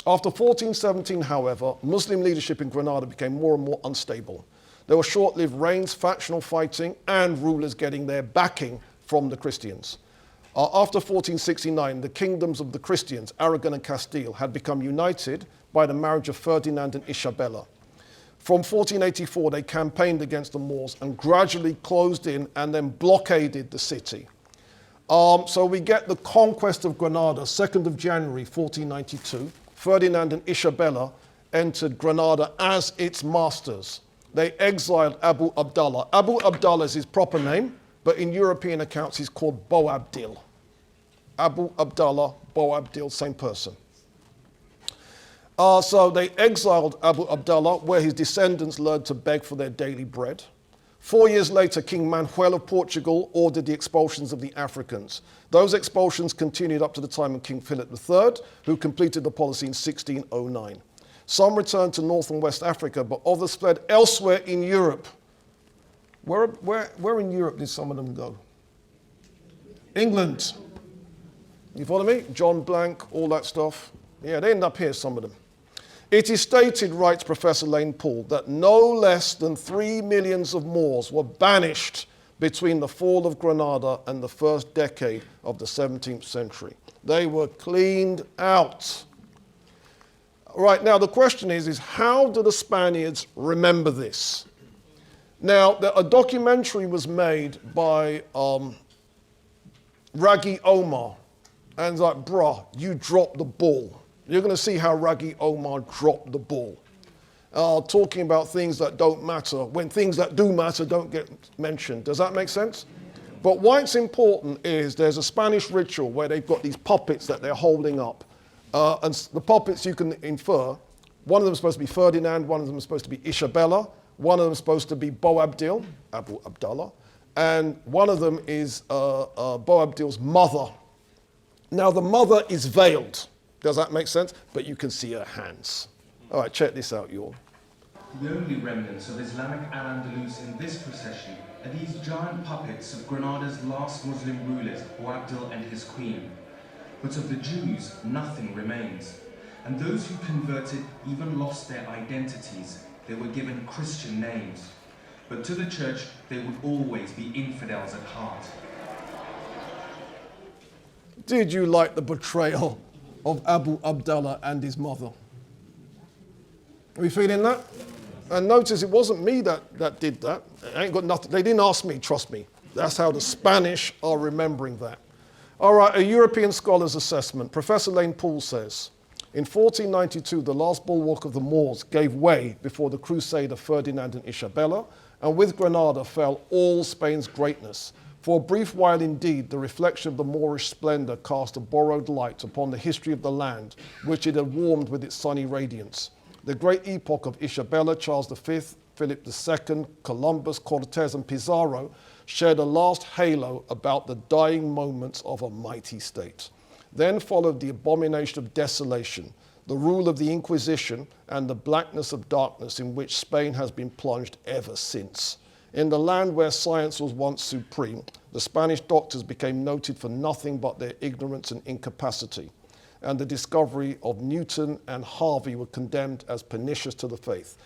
After 1417, however, Muslim leadership in Granada became more and more unstable. There were short-lived reigns, factional fighting, and rulers getting their backing from the Christians. After 1469, the kingdoms of the Christians, Aragon and Castile, had become united by the marriage of Ferdinand and Isabella. From 1484, they campaigned against the Moors and gradually closed in and then blockaded the city. So we get the conquest of Granada, 2nd of January, 1492. Ferdinand and Isabella entered Granada as its masters. They exiled Abu Abdallah. Abu Abdallah is his proper name, but in European accounts he's called Boabdil. Abu Abdallah, Boabdil, same person. So they exiled Abu Abdallah, where his descendants learned to beg for their daily bread. 4 years later, King Manuel of Portugal ordered the expulsions of the Africans. Those expulsions continued up to the time of King Philip III, who completed the policy in 1609. Some returned to North and West Africa, but others fled elsewhere in Europe. Where in Europe did some of them go? England. You follow me? John Blank, all that stuff. Yeah, they end up here, some of them. It is stated, writes Professor Lane Poole, that no less than 3 million of Moors were banished between the fall of Granada and the first decade of the 17th century. They were cleaned out. Right, now the question is how do the Spaniards remember this? Now, a documentary was made by Raggy Omar, and it's like, bruh, you dropped the ball. You're going to see how Raggy Omar dropped the ball. Talking about things that don't matter, when things that do matter don't get mentioned. Does that make sense? But why it's important is there's a Spanish ritual where they've got these puppets that they're holding up. And the puppets you can infer, one of them is supposed to be Ferdinand, one of them is supposed to be Isabella, one of them is supposed to be Boabdil, Abu Abdallah, and one of them is Boabdil's mother. Now the mother is veiled. Does that make sense? But you can see her hands. All right, check this out, you all. The only remnants of Islamic Al-Andalus in this procession are these giant puppets of Granada's last Muslim rulers, Boabdil and his queen. But of the Jews, nothing remains. And those who converted even lost their identities. They were given Christian names. But to the church, they would always be infidels at heart. Did you like the betrayal of Abu Abdallah and his mother? Are we feeling that? And notice it wasn't me that did that. I ain't got nothing. They didn't ask me, trust me. That's how the Spanish are remembering that. All right, a European scholar's assessment. Professor Lane Poole says, in 1492, the last bulwark of the Moors gave way before the crusade of Ferdinand and Isabella, and with Granada fell all Spain's greatness. For a brief while indeed, the reflection of the Moorish splendor cast a borrowed light upon the history of the land, which it had warmed with its sunny radiance. The great epoch of Isabella, Charles V, Philip II, Columbus, Cortez, and Pizarro shed a last halo about the dying moments of a mighty state. Then followed the abomination of desolation, the rule of the Inquisition, and the blackness of darkness in which Spain has been plunged ever since. In the land where science was once supreme, the Spanish doctors became noted for nothing but their ignorance and incapacity, and the discovery of Newton and Harvey were condemned as pernicious to the faith.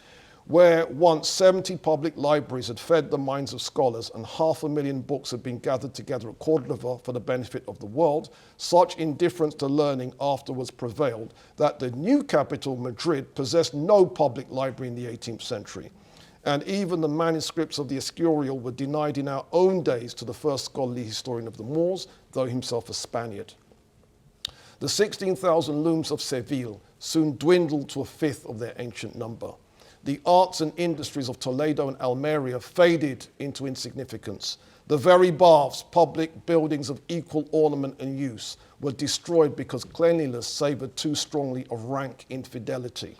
Where once 70 public libraries had fed the minds of scholars and 500,000 books had been gathered together at Cordova for the benefit of the world, such indifference to learning afterwards prevailed that the new capital, Madrid, possessed no public library in the 18th century. And even the manuscripts of the Escurial were denied in our own days to the first scholarly historian of the Moors, though himself a Spaniard. The 16,000 looms of Seville soon dwindled to a fifth of their ancient number. the arts and industries of Toledo and Almeria faded into insignificance. The very baths, public buildings of equal ornament and use, were destroyed because cleanliness savored too strongly of rank infidelity.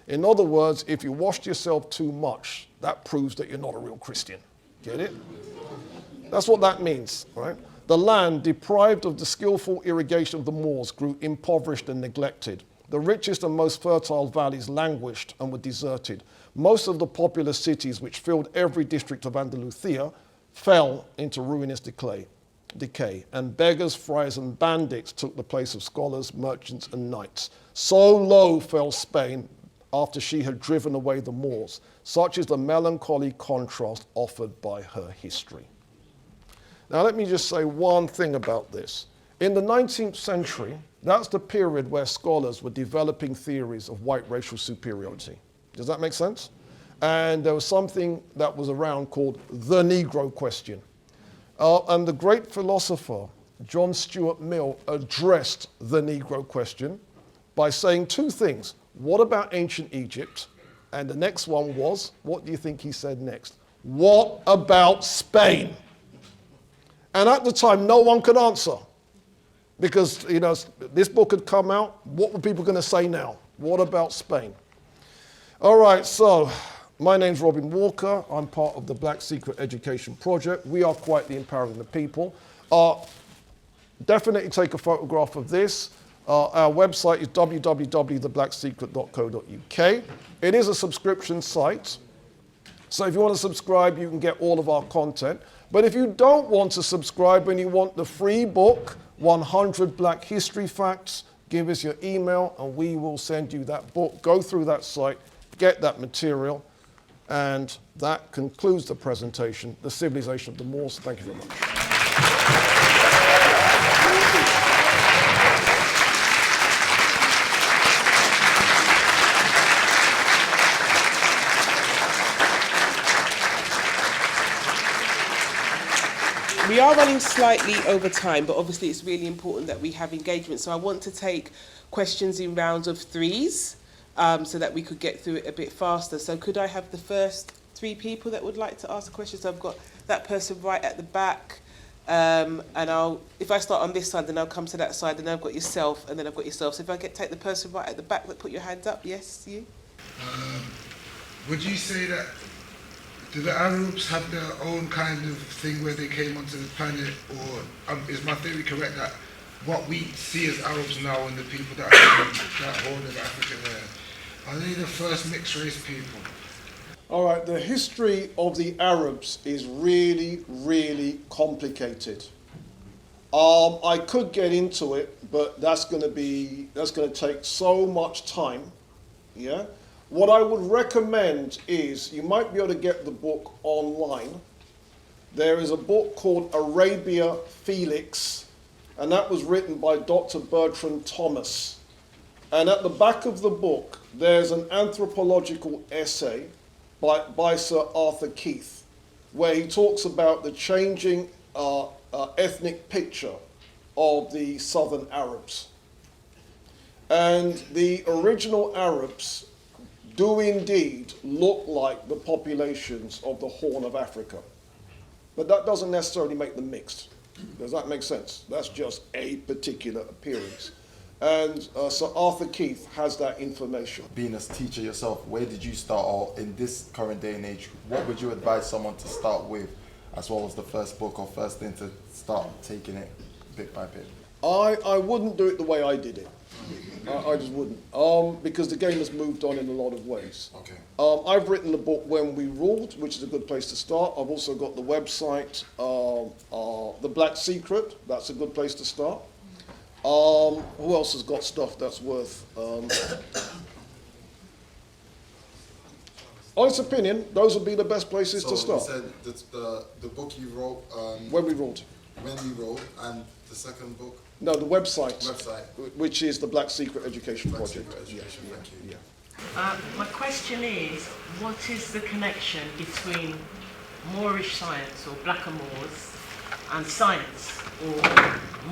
In other words, if you washed yourself too much, that proves that you're not a real Christian. Get it? That's what that means, right? The land, deprived of the skillful irrigation of the Moors, grew impoverished and neglected. The richest and most fertile valleys languished and were deserted. Most of the populous cities which filled every district of Andalusia fell into ruinous decay, and beggars, friars, and bandits took the place of scholars, merchants, and knights. So low fell Spain after she had driven away the Moors. Such is the melancholy contrast offered by her history. Now, let me just say one thing about this. In the 19th century, that's the period where scholars were developing theories of white racial superiority. Does that make sense? And there was something that was around called the Negro question. And the great philosopher, John Stuart Mill, addressed the Negro question by saying two things. What about ancient Egypt? And the next one was, what do you think he said next? What about Spain? And at the time, no one could answer. Because, you know, this book had come out. What were people going to say now? What about Spain? All right, so my name's Robin Walker. I'm part of the Black Secret Education Project. We are quietly empowering the people. Definitely take a photograph of this. Our website is www.theblacksecret.co.uk. It is a subscription site. So if you want to subscribe, you can get all of our content. But if you don't want to subscribe and you want the free book, 100 Black History Facts, give us your email and we will send you that book. Go through that site, get that material, and that concludes the presentation, The Civilization of the Moors. Thank you very much. We are running slightly over time, but obviously it's really important that we have engagement. So I want to take questions in rounds of threes so that we could get through it a bit faster. So could I have the first three people that would like to ask a question? So I've got that person right at the back. And if I start on this side, then I'll come to that side, and then I've got yourself, and then I've got yourself. So if I take the person right at the back that put your hand up. Yes, you? Would you say that, do the Arabs have their own kind of thing where they came onto the planet, or is my theory correct that what we see as Arabs now and the people that are in that horn of Africa there, are they the first mixed race people? All right, the history of the Arabs is really, really complicated. I could get into it, but that's going to take so much time. Yeah. What I would recommend is you might be able to get the book online. There is a book called Arabia Felix, and that was written by Dr. Bertrand Thomas. And at the back of the book, there's an anthropological essay by Sir Arthur Keith, where he talks about the changing ethnic picture of the southern Arabs. And the original Arabs do indeed look like the populations of the Horn of Africa. But that doesn't necessarily make them mixed. Does that make sense? That's just a particular appearance. And Sir Arthur Keith has that information. Being a teacher yourself, where did you start, or in this current day and age, what would you advise someone to start with, as well as the first book or first thing to start taking it bit by bit? I wouldn't do it the way I did it. I just wouldn't, because the game has moved on in a lot of ways. Okay. I've written the book When We Ruled, which is a good place to start. I've also got the website, The Black Secret. That's a good place to start. Who else has got stuff that's worth? Honest opinion, those would be the best places to start. So you said the book you wrote... When We Ruled. When We Ruled, and the second book? No, the website. Which is the Black Secret Education Project. Yeah. My question is, what is the connection between Moorish science or Black Moors and science, or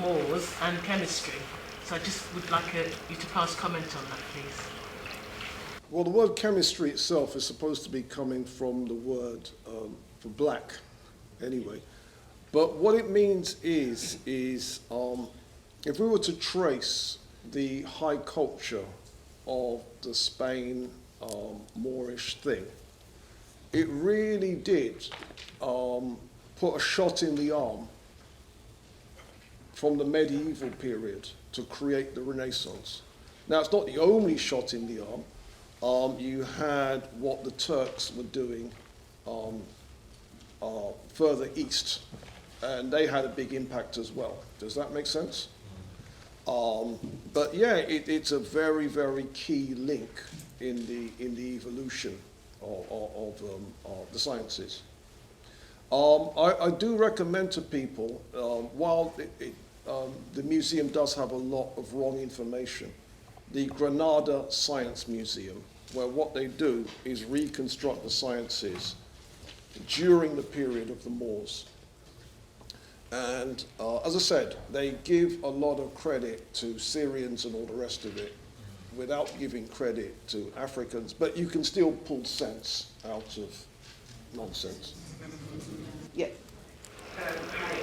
Moors and chemistry? So I just would like you to pass comment on that, please. Well, the word chemistry itself is supposed to be coming from the word for black, anyway. But what it means is if we were to trace the high culture of the Spain Moorish thing, it really did put a shot in the arm from the medieval period to create the Renaissance. Now, it's not the only shot in the arm. You had what the Turks were doing further east, and they had a big impact as well. Does that make sense? But yeah, it's a very, very key link in the evolution of the sciences. I do recommend to people, while the museum does have a lot of wrong information, the Granada Science Museum, where what they do is reconstruct the sciences during the period of the Moors. And as I said, they give a lot of credit to Syrians and all the rest of it without giving credit to Africans, but you can still pull sense out of nonsense. Yeah. Hi,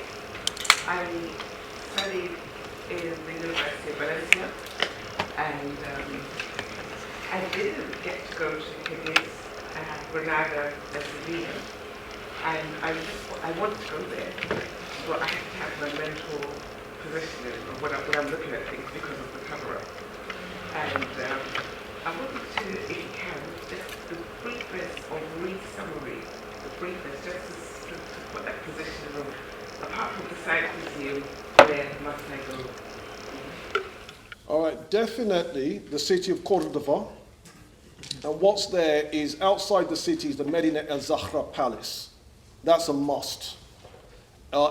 I studied in the University of Valencia, and I didn't get to go to Cadiz, Granada, and Sevilla, and I wanted to go there, but I have to have my mental positioning of when I'm looking at things because of the cover-up. And I wanted to, if you can, just the briefest or brief summary, the briefest, just to put that position of, apart from the Science Museum, where must I go? All right, definitely the city of Cordoba. And what's there is outside the city is the Medina El Zahra Palace. That's a must.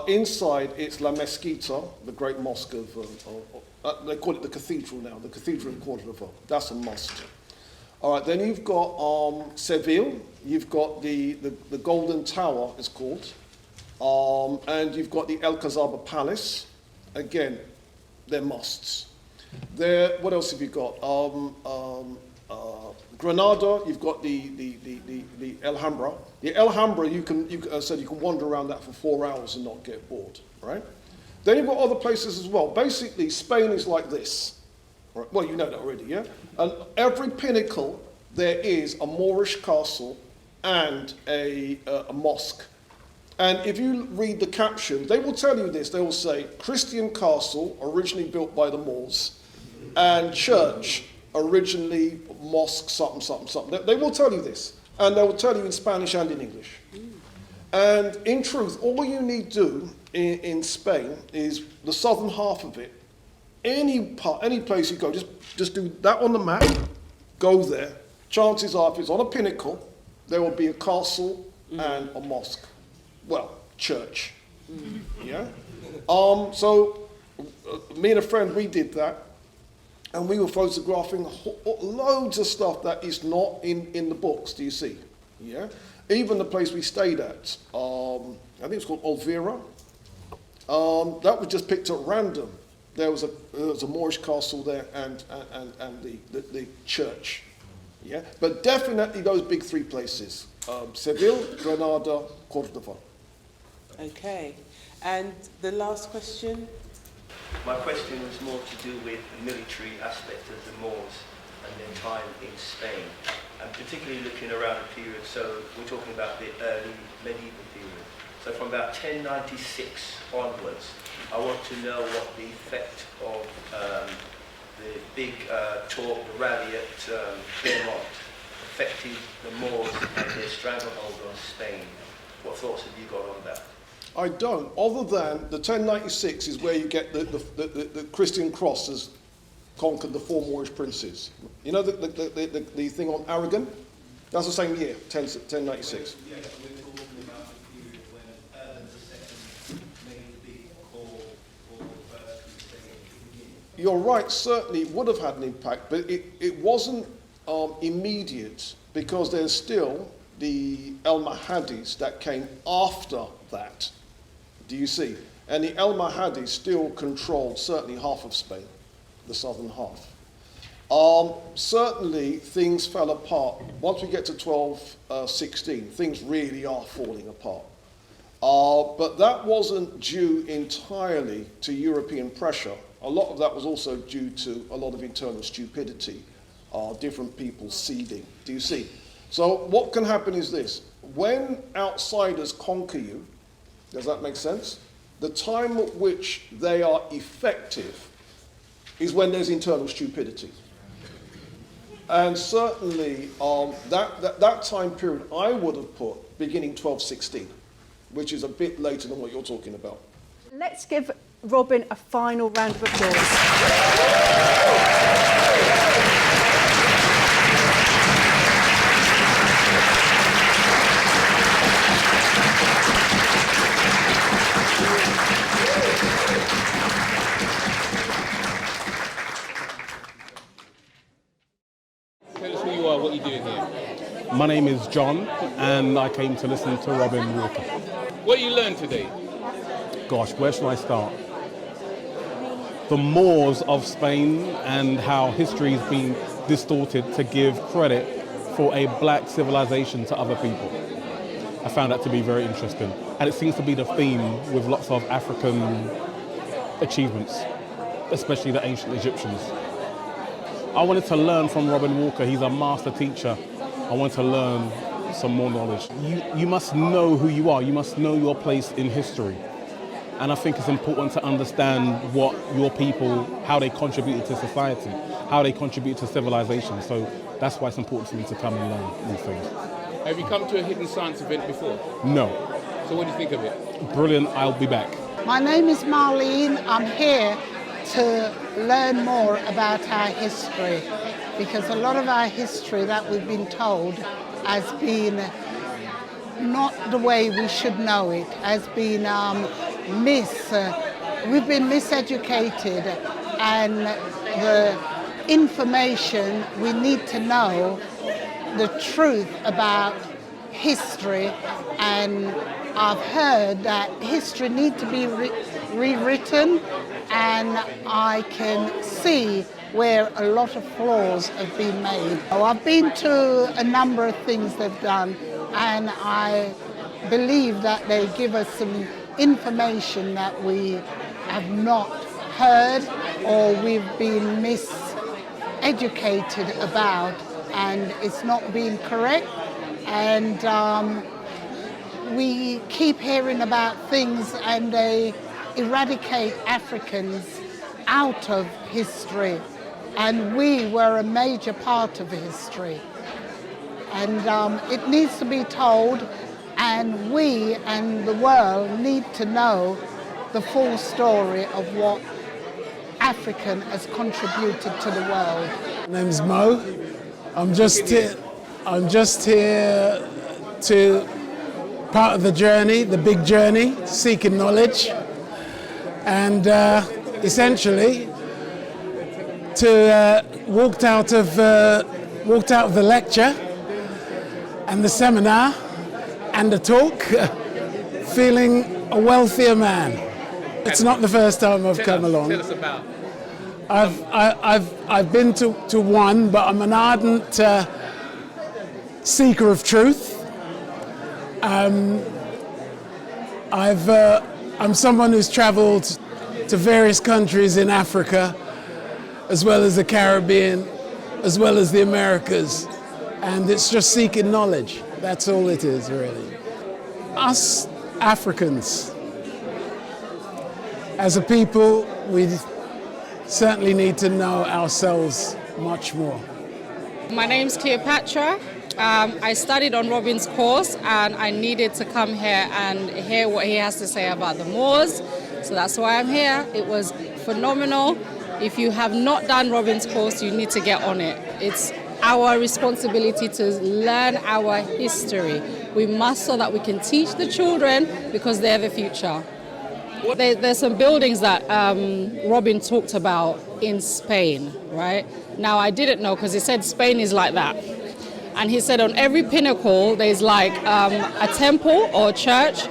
Inside, it's La Mezquita, the great mosque of, they call it the cathedral now, the cathedral of Cordoba. That's a must. All right, then you've got Seville. You've got the Golden Tower, it's called. And you've got the El Cazaba Palace. Again, they're musts. What else have you got? Granada, you've got the Alhambra. The Alhambra, you can wander around that for 4 hours and not get bored, right? Then you've got other places as well. Basically, Spain is like this. Right? Well, you know that already, yeah? And every pinnacle, there is a Moorish castle and a mosque. And if you read the captions, they will tell you this. They will say, Christian castle, originally built by the Moors, and church, originally mosque, something, something, something. They will tell you this. And they will tell you in Spanish and in English. And in truth, all you need to do in Spain is the southern half of it. Any place you go, just do that on the map, go there. Chances are, if it's on a pinnacle, there will be a castle and a mosque. Well, church. Yeah? So, me and a friend, we did that. And we were photographing loads of stuff that is not in the books, do you see? Yeah? Even the place we stayed at, I think it's called Olvera, that was just picked at random. There was a Moorish castle there and the church. Yeah? But definitely those big 3 places, Seville, Granada, Cordoba. Okay. And the last question? My question was more to do with the military aspect of the Moors and their time in Spain, and particularly looking around the period, so we're talking about the early medieval period. So from about 1096 onwards, I want to know what the effect of the big talk, the rally at Clermont, affected the Moors and their stranglehold on Spain. What thoughts have you got on that? I don't, other than the 1096 is where you get the Christian cross has conquered the 4 Moorish princes. You know the thing on Aragon? That's the same year, 1096. You're right, certainly it would have had an impact, but it wasn't immediate, because there's still the Almohades that came after that. Do you see? And the Almohades still controlled certainly half of Spain, the southern half. certainly things fell apart. Once we get to 1216, things really are falling apart. But that wasn't due entirely to European pressure. A lot of that was also due to a lot of internal stupidity, different people seeding. Do you see? So what can happen is this. When outsiders conquer you, does that make sense? The time at which they are effective is when there's internal stupidity. And certainly that time period I would have put beginning 1216, which is a bit later than what you're talking about. Let's give Robin a final round of applause. Tell us who you are, what you're doing here. My name is John, and I came to listen to Robin Walker. What you learned today? Gosh, where should I start? The Moors of Spain and how history has been distorted to give credit for a black civilization to other people. I found that to be very interesting. And it seems to be the theme with lots of African achievements, especially the ancient Egyptians. I wanted to learn from Robin Walker. He's a master teacher. I wanted to learn some more knowledge. You must know who you are. You must know your place in history. And I think it's important to understand what your people, how they contributed to society, how they contribute to civilization. So that's why it's important for me to come and learn these things. Have you come to a Hidden Science event before? No. So what do you think of it? Brilliant, I'll be back. My name is Marlene. I'm here to learn more about our history, because a lot of our history that we've been told has been not the way we should know it, has been we've been miseducated, and the information we need to know the truth about history. And I've heard that history needs to be rewritten, and I can see where a lot of flaws have been made. I've been to a number of things they've done, and I believe that they give us some information that we have not heard or we've been miseducated about, and it's not being correct. And we keep hearing about things, and they eradicate Africans out of history, and we were a major part of history. And it needs to be told, and we and the world need to know the full story of what African has contributed to the world. My name's Mo. I'm just here to part of the journey, the big journey, seeking knowledge, and essentially to walked out of the lecture and the seminar and the talk feeling a wealthier man. It's not the first time I've come along. Tell us about. I've been to one, but I'm an ardent seeker of truth. I'm someone who's traveled to various countries in Africa, as well as the Caribbean, as well as the Americas. And it's just seeking knowledge. That's all it is, really. Us Africans, as a people, we certainly need to know ourselves much more. My name's Cleopatra. I studied on Robin's course, and I needed to come here and hear what he has to say about the Moors. So that's why I'm here. It was phenomenal. If you have not done Robin's course, you need to get on it. It's our responsibility to learn our history. We must, so that we can teach the children, because they're the future. There's some buildings that Robin talked about in Spain, right? Now, I didn't know, because he said Spain is like that. And he said on every pinnacle, there's like a temple or a church,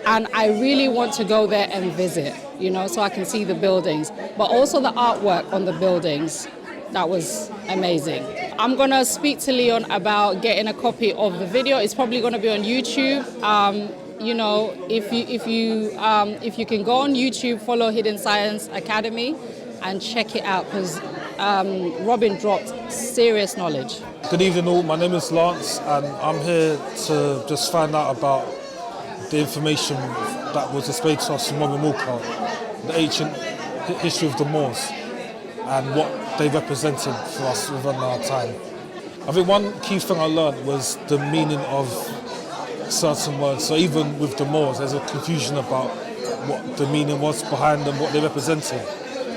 and I really want to go there and visit, so I can see the buildings, but also the artwork on the buildings. That was amazing. I'm gonna speak to Leon about getting a copy of the video. It's probably gonna be on YouTube. You know, if you can go on YouTube, follow Hidden Science Academy, and check it out because Robin dropped serious knowledge. Good evening all, my name is Lance and I'm here to just find out about the information that was displayed to us from Robin Walker, the ancient history of the Moors and what they represented for us within our time. I think one key thing I learned was the meaning of certain words. So even with the Moors, there's a confusion about what the meaning was behind them, what they represented.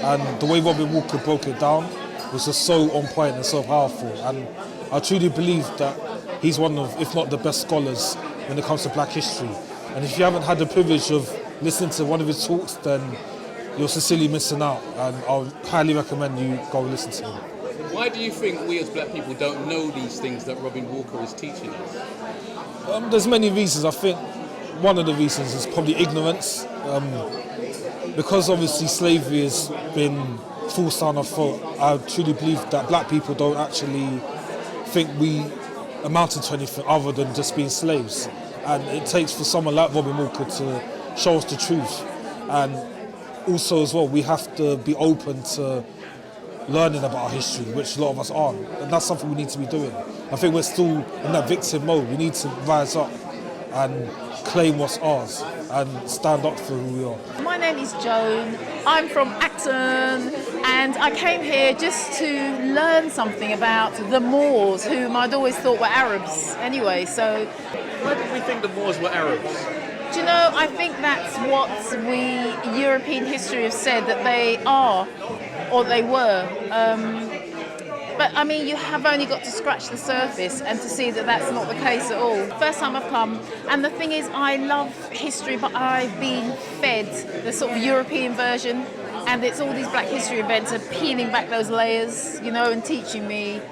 And the way Robin Walker broke it down was just so on point and so powerful. And I truly believe that he's one of, if not the best scholars when it comes to black history. And if you haven't had the privilege of listening to one of his talks, then you're sincerely missing out. And I would highly recommend you go and listen to him. Why do you think we as black people don't know these things that Robin Walker is teaching us? There's many reasons. I think one of the reasons is probably ignorance. Because obviously slavery has been forced down our throat, I truly believe that black people don't actually think we amounted to anything other than just being slaves. And it takes for someone like Robin Walker to show us the truth. And also as well, we have to be open to learning about our history, which a lot of us aren't. And that's something we need to be doing. I think we're still in that victim mode. We need to rise up and claim what's ours and stand up for who we are. My name is Joan. I'm from Acton and I came here just to learn something about the Moors, whom I'd always thought were Arabs anyway. So, why did we think the Moors were Arabs? Do you know, I think that's what we, European history, have said that they are, or they were. But I mean, you have only got to scratch the surface and to see that that's not the case at all. First time I've come, and the thing is, I love history, but I've been fed the sort of European version, and it's all these Black History events are peeling back those layers, you know, and teaching me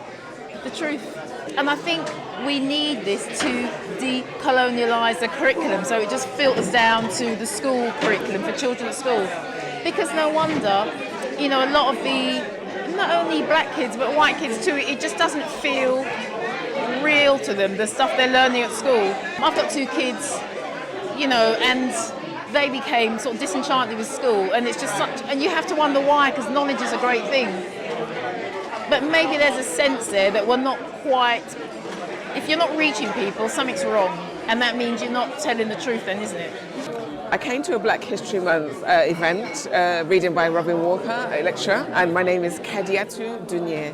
the truth. And I think we need this to decolonialise the curriculum, so it just filters down to the school curriculum for children at school. Because no wonder, you know, a lot of the, not only black kids, but white kids too, it just doesn't feel real to them, the stuff they're learning at school. I've got two kids, you know, and they became sort of disenchanted with school, and it's just such, and you have to wonder why, because knowledge is a great thing. But maybe there's a sense there that we're not quite, if you're not reaching people, something's wrong, and that means you're not telling the truth then, isn't it? I came to a Black History Month event, reading by Robin Walker, a lecturer, and my name is Kadiatu Dunier.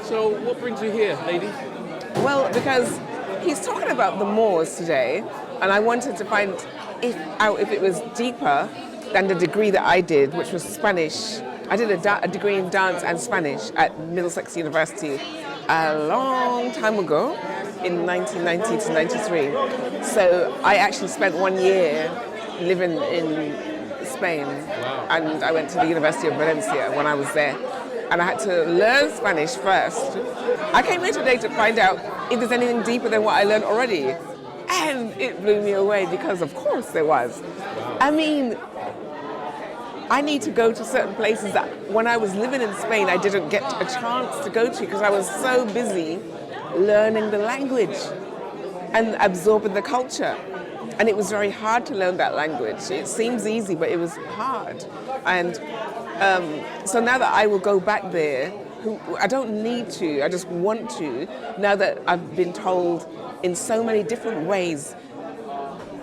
So what brings you here, lady? Well, because he's talking about the Moors today, and I wanted to find out if it was deeper than the degree that I did, which was Spanish. I did a degree in dance and Spanish at Middlesex University a long time ago, in 1990 to 93. So I actually spent 1 year living in Spain, and I went to the University of Valencia when I was there, and I had to learn Spanish first. I came here today to find out if there's anything deeper than what I learned already, and it blew me away because of course there was. I mean, I need to go to certain places that when I was living in Spain I didn't get a chance to go to because I was so busy learning the language and absorbing the culture. And it was very hard to learn that language. It seems easy, but it was hard. And so now that I will go back there, I don't need to, I just want to, now that I've been told in so many different ways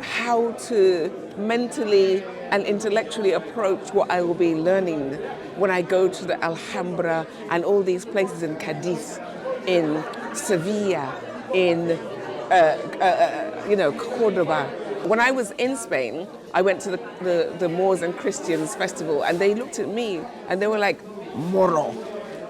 how to mentally and intellectually approach what I will be learning when I go to the Alhambra and all these places in Cadiz, in Sevilla, in Cordoba. When I was in Spain, I went to the Moors and Christians festival, and they looked at me and they were like, Moro.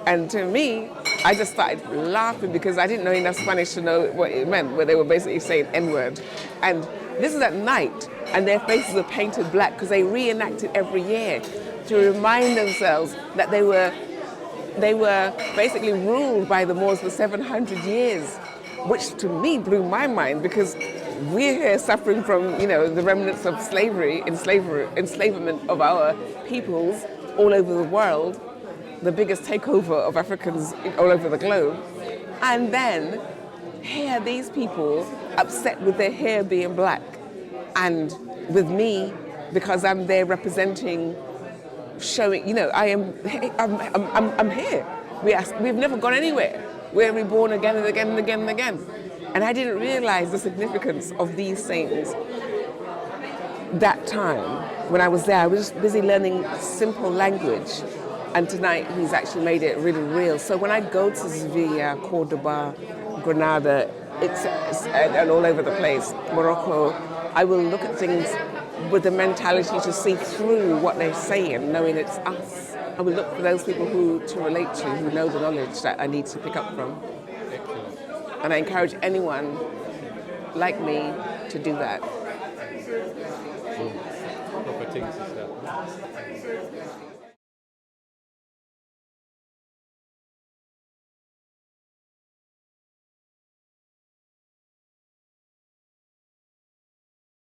And to me, I just started laughing because I didn't know enough Spanish to know what it meant, where they were basically saying N-word. And this is at night, and their faces were painted black because they reenact it every year to remind themselves that they were basically ruled by the Moors for 700 years, which to me blew my mind because we're here suffering from, the remnants of enslavement of our peoples all over the world. the biggest takeover of Africans all over the globe, and then hear these people upset with their hair being black, and with me, because I'm there representing, showing, you know, I'm here. We've never gone anywhere. We're reborn again and again and again and again. And I didn't realize the significance of these things that time. When I was there, I was just busy learning simple language. And tonight, he's actually made it really real. So when I go to Sevilla, Cordoba, Granada, and all over the place, Morocco, I will look at things with the mentality to see through what they're saying, knowing it's us. I will look for those people to relate to, who know the knowledge that I need to pick up from. And I encourage anyone like me to do that. Proper things, sister.